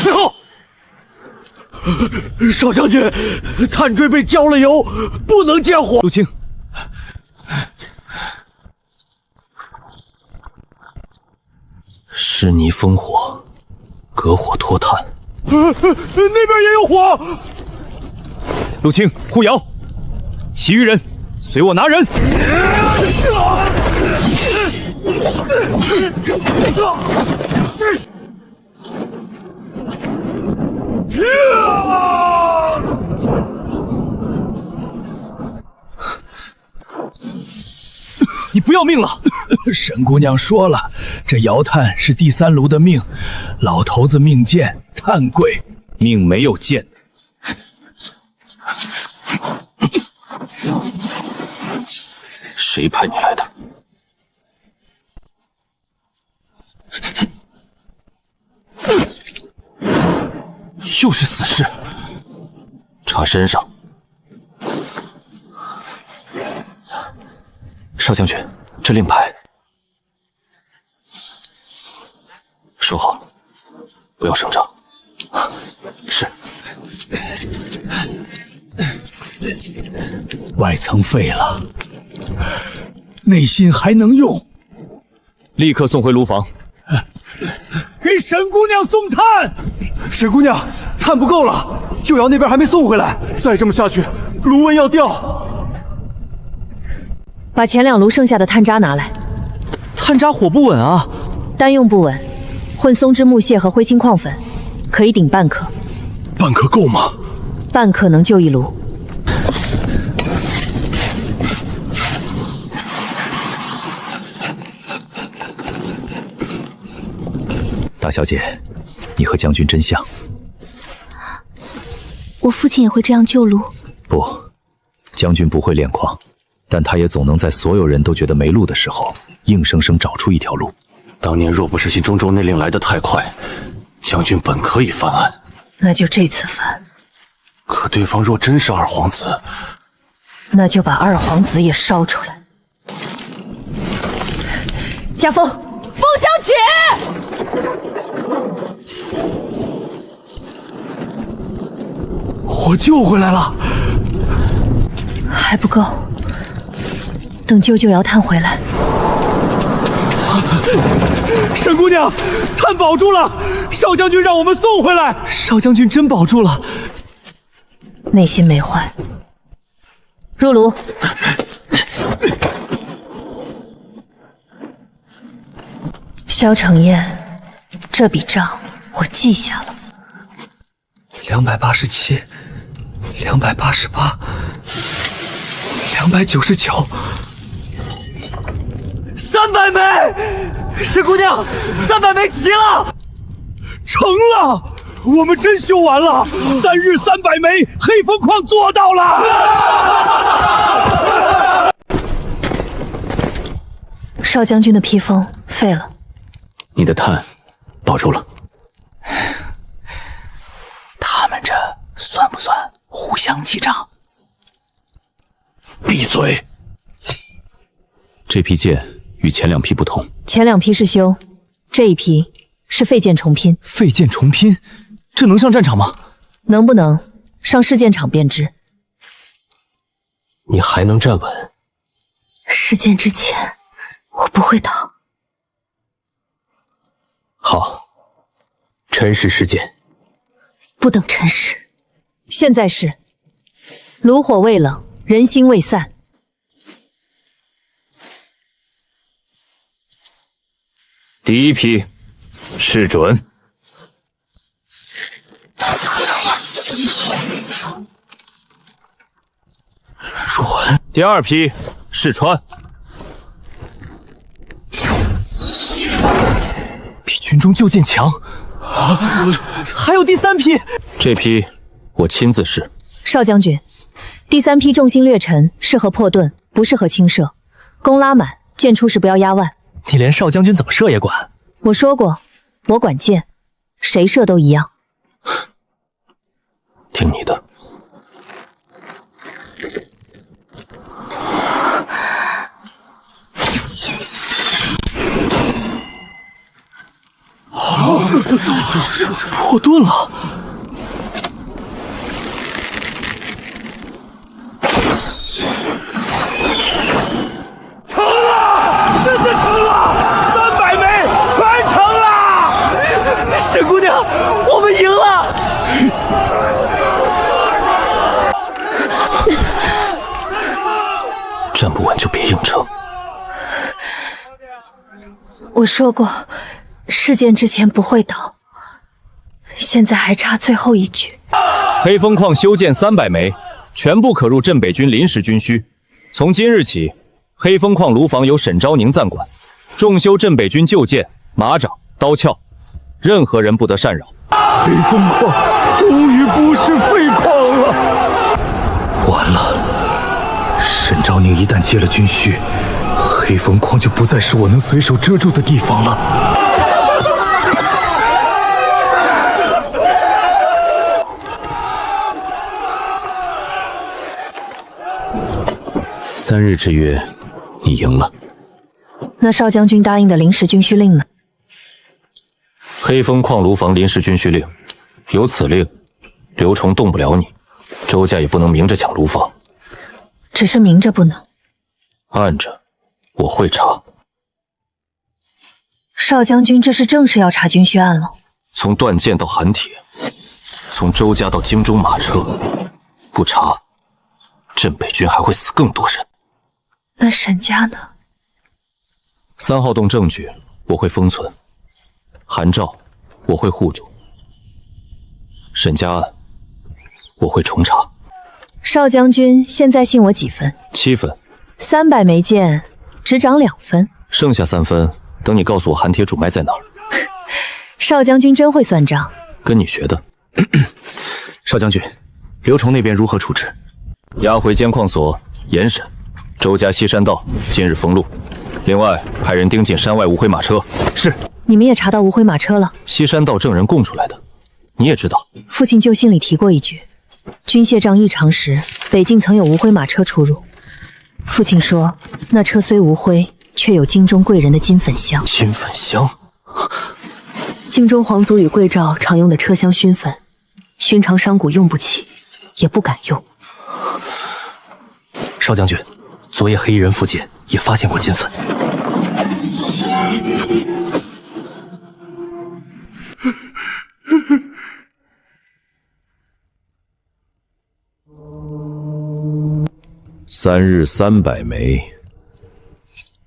背后，少将军，炭锥被浇了油，不能见火。陆青，湿泥封火，隔火脱炭。那边也有火。陆青护窑，其余人随我拿人。你不要命了！沈姑娘说了，这窑炭是第3炉的命，老头子命贱，炭贵，命没有贱。谁派你来的？又是死士，查身上。少将军，这令牌收好，不要声张。是。外层废了，内心还能用。立刻送回炉房。给沈姑娘送炭。沈姑娘，炭不够了，旧窑那边还没送回来，再这么下去，炉温要掉。把前2炉剩下的炭渣拿来。炭渣火不稳啊。单用不稳，混松脂木屑和灰青矿粉，可以顶半克。半克够吗？半克能救1炉。大小姐，你和将军真像。我父亲也会这样救卢？不，将军不会炼矿，但他也总能在所有人都觉得没路的时候，硬生生找出一条路。当年若不是信中州内令来得太快，将军本可以翻案。那就这次翻。可对方若真是二皇子，那就把二皇子也烧出来。家风，风香起！我救回来了，还不够，等舅舅瑶探回来。沈姑娘，探保住了，少将军让我们送回来。少将军真保住了，内心没坏。入炉。萧承彦，这笔账我记下了。287、288、299、300枚！沈姑娘，300枚齐了，成了！我们真修完了，3日300枚，黑风矿做到了。少将军的披风废了，你的炭保住了。他们这算不算互相记账？闭嘴！这批剑与前2批不同，前2批是修，这一批是废剑重拼。废剑重拼，这能上战场吗？能不能上试剑场便知。你还能站稳？试剑之前，我不会倒。好，辰时试剑。不等辰时。现在是炉火未冷，人心未散。第一批，试准。准。第2批，试穿。比军中旧剑强啊！还有第3批，这批我亲自试。少将军，第3批重心略沉，适合破盾，不适合轻射。弓拉满，箭出时不要压腕。你连少将军怎么射也管？我说过，我管箭，谁射都一样。听你的。破盾了！成了，真的成了，300枚全成了！沈姑娘，我们赢了！站不稳就别硬撑。我说过，试剑之前不会倒，现在还差最后一局。黑风矿修建300枚，全部可入镇北军临时军需。从今日起，黑风矿炉房由沈昭宁暂管，重修镇北军旧剑、马掌、刀鞘，任何人不得擅扰。黑风矿终于不是废矿了。完了，沈昭宁一旦接了军需，黑风矿就不再是我能随手遮住的地方了。3日之约，你赢了。那少将军答应的临时军需令呢？黑风矿炉房临时军需令，有此令，刘崇动不了你，周家也不能明着抢炉房。只是明着不能，暗着，我会查。少将军这是正式要查军需案了。从断剑到寒铁，从周家到京中马车，不查，镇北军还会死更多人。那沈家呢？3号洞证据我会封存，韩兆我会护住，沈家案我会重查。少将军现在信我几分？7分。300枚剑只涨2分，剩下3分等你告诉我寒铁主脉在哪儿。少将军真会算账，跟你学的。少将军，刘崇那边如何处置？押回监矿所严审。周家西山道今日封路，另外派人盯紧山外无灰马车。是。你们也查到无灰马车了？西山道证人供出来的，你也知道。父亲旧信里提过一句，军械仗异常时，北境曾有无灰马车出入。父亲说，那车虽无灰，却有京中贵人的金粉香。金粉香。京中皇族与贵胄常用的车厢熏粉，寻常商贾用不起，也不敢用。少将军，昨夜黑衣人附近也发现过金粉。3日300枚，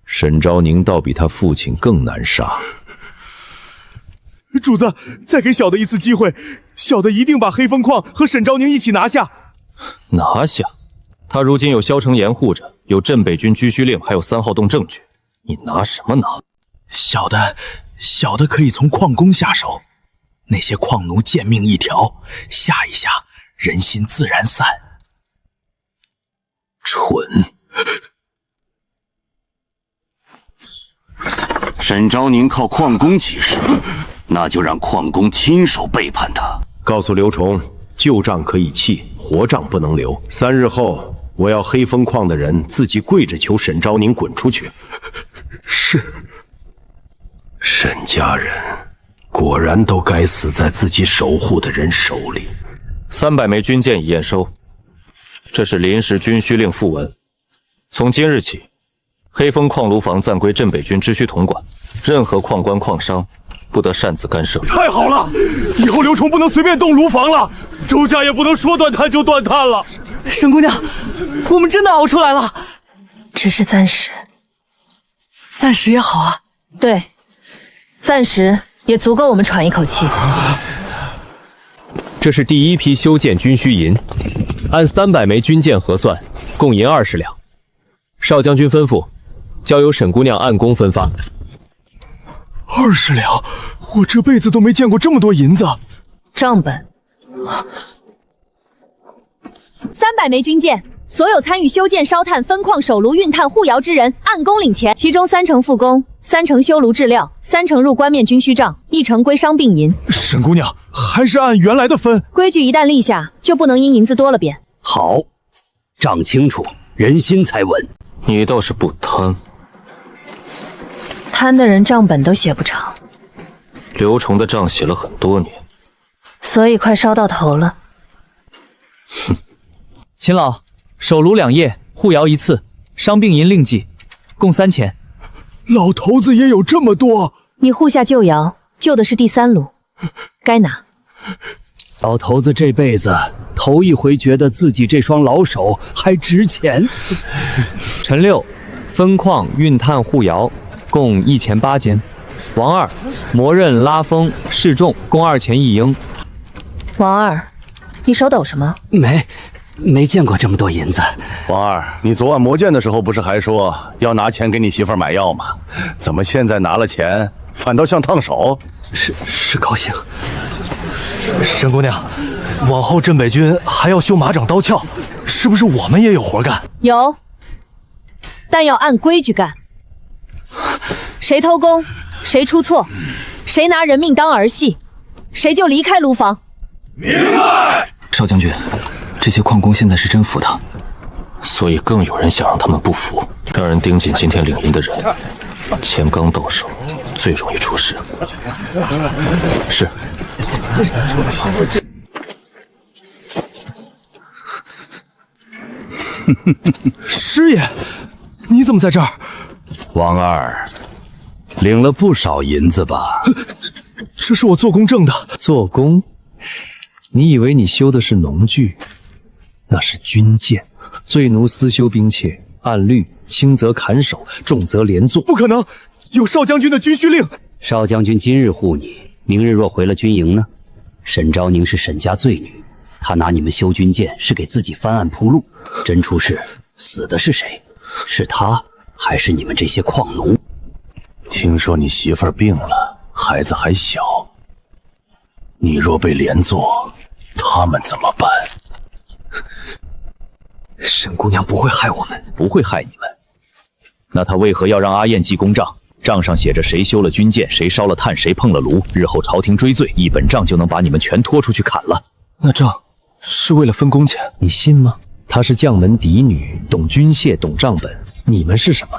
沈昭宁倒比他父亲更难杀。主子，再给小的一次机会，小的一定把黑风矿和沈昭宁一起拿下。拿下？他如今有萧承言护着，有镇北军军需令，还有3号洞证据，你拿什么拿？小的可以从矿工下手，那些矿奴贱命一条，吓一吓，人心自然散。蠢！沈昭宁靠矿工起事，那就让矿工亲手背叛他。告诉刘崇，旧账可以弃，活账不能留。3日后，我要黑风矿的人自己跪着求沈昭宁滚出去。是。沈家人果然都该死在自己守护的人手里。300枚军舰已验收，这是临时军需令附文。从今日起，黑风矿炉房暂归镇北军支需统管，任何矿官矿商不得擅自干涉。太好了，以后刘崇不能随便动炉房了，周家也不能说断碳就断碳了。沈姑娘，我们真的熬出来了，只是暂时。暂时也好啊。对，暂时也足够我们喘一口气。这是第一批修建军需银，按300枚军舰核算，共银20两。少将军吩咐，交由沈姑娘按工分发。20两，我这辈子都没见过这么多银子。账本，300枚军舰，所有参与修建、烧炭、分矿、守炉、运炭、护窑之人，按工领钱，其中3成复工，3成修炉制料，3成入官面军需账，1成归伤病银。沈姑娘，还是按原来的分。规矩一旦立下，就不能因银子多了变。好，账清楚，人心才稳。你倒是不贪。贪的人账本都写不长。刘崇的账写了很多年，所以快烧到头了。哼。秦老，守炉2夜，护窑1次，伤病银另计，共3钱。老头子也有这么多？你护下旧窑，旧的是第3炉，该拿。老头子这辈子头一回觉得自己这双老手还值钱。陈六，分矿、运炭、护窑，共1钱8间。王二，磨刃、拉风、示众，共2钱1英。王二，你手抖什么？没见过这么多银子。王二，你昨晚磨剑的时候不是还说要拿钱给你媳妇儿买药吗？怎么现在拿了钱反倒像烫手？是高兴。沈姑娘，往后镇北军还要修马掌刀鞘，是不是我们也有活干？有，但要按规矩干。谁偷工，谁出错，谁拿人命当儿戏，谁就离开炉房。明白。少将军，这些矿工现在是真服他，所以更有人想让他们不服，让人盯紧今天领银的人，钱刚到手，最容易出事。是。师爷，你怎么在这儿？王二，领了不少银子吧？这是我做工挣的。做工？你以为你修的是农具？那是军舰，罪奴私修兵器，按律轻则砍首，重则连坐。不可能，有少将军的军需令。少将军今日护你，明日若回了军营呢？沈昭宁是沈家罪女，她拿你们修军舰是给自己翻案铺路。真出事，死的是谁？是她，还是你们这些矿奴？听说你媳妇儿病了，孩子还小，你若被连坐，他们怎么办？沈姑娘不会害我们，不会害你们。那他为何要让阿燕记公账？账上写着谁修了军舰，谁烧了炭，谁碰了炉，日后朝廷追罪，一本账就能把你们全拖出去砍了。那账是为了分工钱，你信吗？她是将门嫡女，懂军械，懂账本。你们是什么？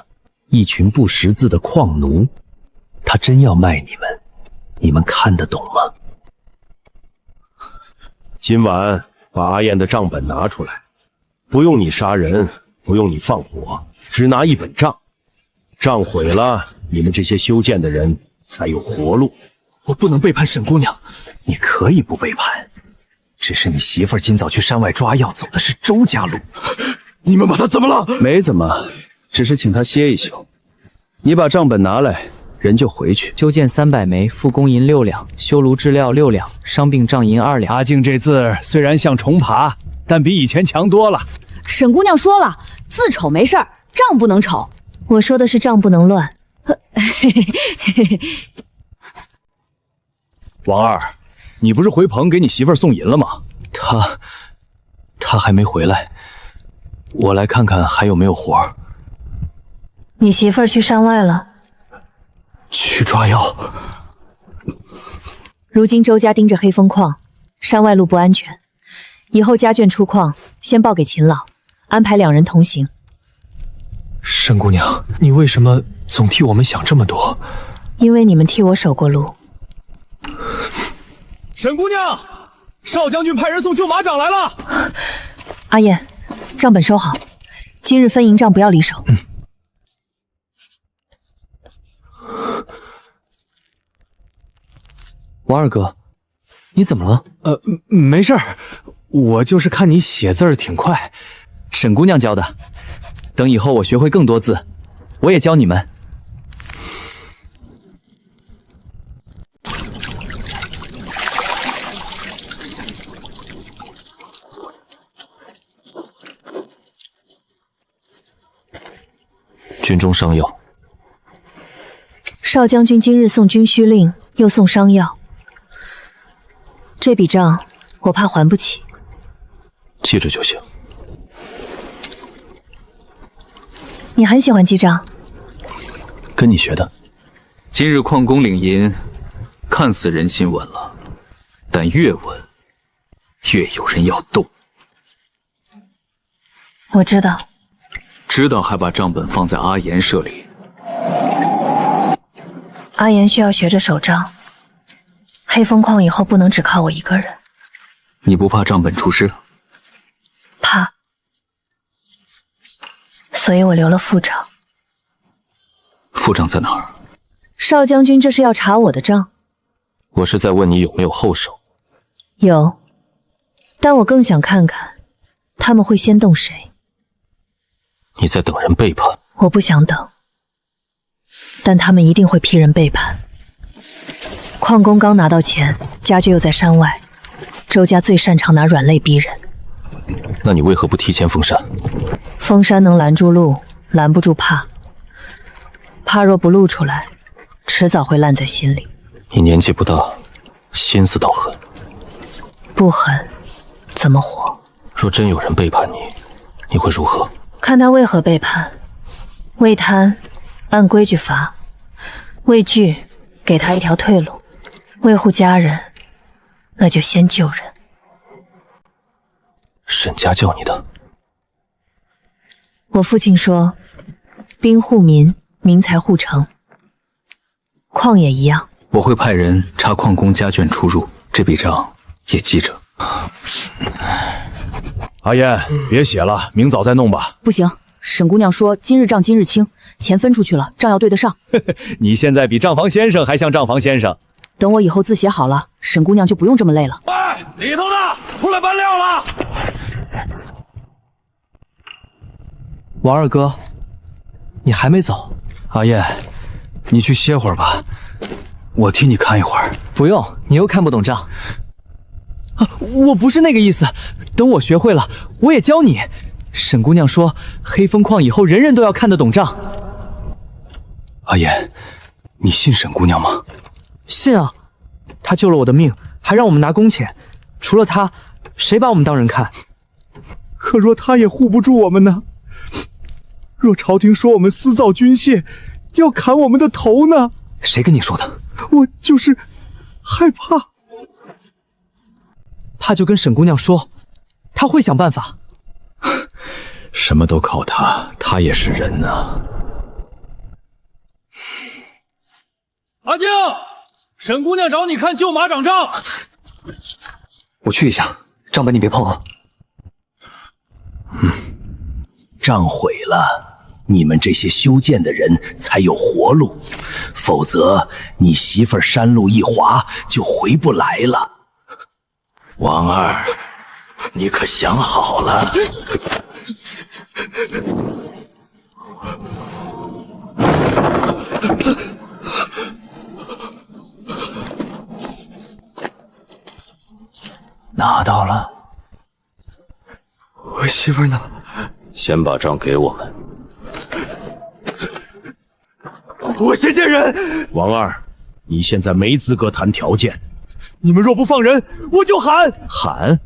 一群不识字的矿奴。她真要卖你们，你们看得懂吗？今晚把阿燕的账本拿出来，不用你杀人，不用你放火，只拿一本账。账毁了，你们这些修建的人才有活路。我不能背叛沈姑娘。你可以不背叛，只是你媳妇儿今早去山外抓药，走的是周家路。你们把她怎么了？没怎么，只是请她歇一宿。你把账本拿来，人就回去。修建300枚，复工银6两，修炉治料6两，伤病账银2两。阿静这字虽然像重爬，但比以前强多了。沈姑娘说了，字丑没事儿，账不能丑。我说的是账不能乱。王二，你不是回棚给你媳妇儿送银了吗？他还没回来，我来看看还有没有活儿。你媳妇儿去山外了，去抓药。如今周家盯着黑风矿，山外路不安全，以后家眷出矿先报给秦老，安排2人同行。沈姑娘，你为什么总替我们想这么多？因为你们替我守过路。沈姑娘，少将军派人送救马长来了。阿燕，账本收好，今日分银账不要离手。王二哥，你怎么了？没事儿，我就是看你写字儿挺快。沈姑娘教的，等以后我学会更多字，我也教你们。军中伤药，少将军今日送军需令，又送伤药，这笔账我怕还不起。记着就行。你很喜欢记账，跟你学的。今日矿工领银，看似人心稳了，但越稳，越有人要动。我知道。知道还把账本放在阿岩舍里。阿岩需要学着守账，黑风矿以后不能只靠我一个人。你不怕账本出事？怕，所以我留了副账。副账在哪儿？少将军这是要查我的账？我是在问你有没有后手。有，但我更想看看他们会先动谁。你在等人背叛？我不想等，但他们一定会批人背叛。矿工刚拿到钱，家眷又在山外，周家最擅长拿软肋逼人。那你为何不提前封山？封山能拦住路，拦不住怕。怕若不露出来，迟早会烂在心里。你年纪不大，心思倒狠。不狠，怎么活？若真有人背叛你，你会如何？看他为何背叛。为贪，按规矩罚；为惧，给他一条退路；维护家人，那就先救人。沈家教你的？我父亲说，兵护民，民才护城。矿也一样。我会派人查矿工家眷出入，这笔账也记着。阿燕，别写了，明早再弄吧。不行，沈姑娘说今日账今日清，钱分出去了，账要对得上。你现在比账房先生还像账房先生。等我以后字写好了，沈姑娘就不用这么累了。喂，里头的，出来搬料了。王二哥，你还没走？阿燕，你去歇会儿吧，我替你看一会儿。不用，你又看不懂账。我不是那个意思，等我学会了，我也教你。沈姑娘说，黑风矿以后人人都要看得懂账。阿燕，你信沈姑娘吗？信啊，她救了我的命，还让我们拿工钱，除了他，谁把我们当人看？可若他也护不住我们呢？若朝廷说我们私造军械，要砍我们的头呢？谁跟你说的？我就是害怕。怕就跟沈姑娘说，她会想办法。什么都靠他，他也是人呐。阿静，沈姑娘找你看旧马掌账。我去一下，账本你别碰啊。账毁了，你们这些修剑的人才有活路，否则你媳妇儿山路一滑就回不来了。王二，你可想好了？拿到了。我媳妇呢？先把账给我们。我先见人。王二，你现在没资格谈条件。你们若不放人，我就喊！喊？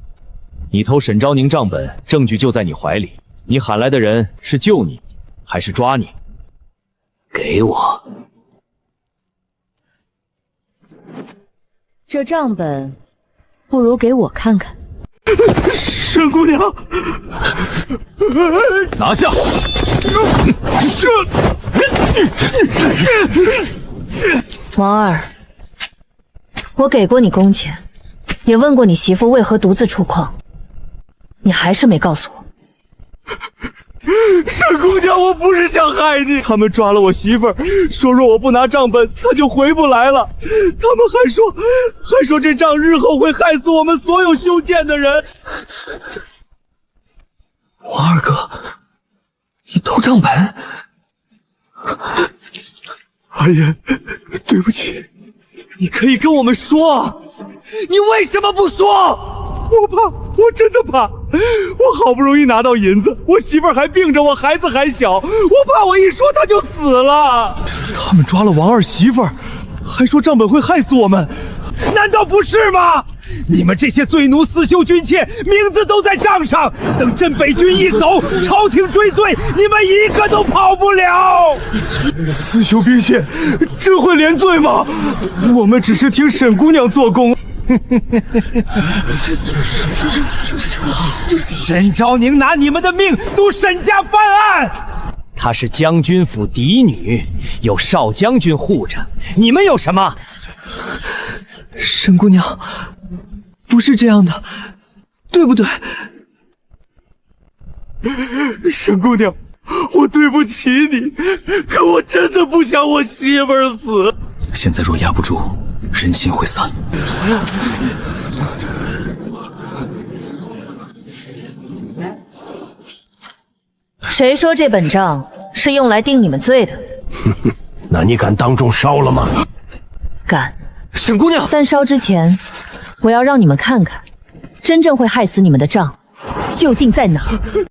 你偷沈昭宁账本，证据就在你怀里。你喊来的人是救你，还是抓你？给我。这账本，不如给我看看。沈姑娘，拿下！王二，我给过你工钱，也问过你媳妇为何独自出矿，你还是没告诉我。沈姑娘，我不是想害你，他们抓了我媳妇儿，说若我不拿账本，她就回不来了。他们还说这账日后会害死我们所有修剑的人。王二哥，你偷账本？阿言，对不起。你可以跟我们说，你为什么不说？我怕，我真的怕。我好不容易拿到银子，我媳妇儿还病着，我孩子还小，我怕我一说她就死了。他们抓了王二媳妇儿，还说账本会害死我们，难道不是吗？你们这些罪奴私修军械，名字都在账上，等镇北军一走，朝廷追罪，你们一个都跑不了。私修兵械，这会连罪吗？我们只是听沈姑娘做工。沈昭宁拿你们的命赌沈家翻案，她是将军府嫡女，有少将军护着，你们有什么？沈姑娘，不是这样的，对不对？沈姑娘，我对不起你，可我真的不想我媳妇儿死。现在若压不住，人心会散。谁说这本账是用来定你们罪的？那你敢当众烧了吗？敢。沈姑娘，但烧之前，我要让你们看看，真正会害死你们的账究竟在哪儿。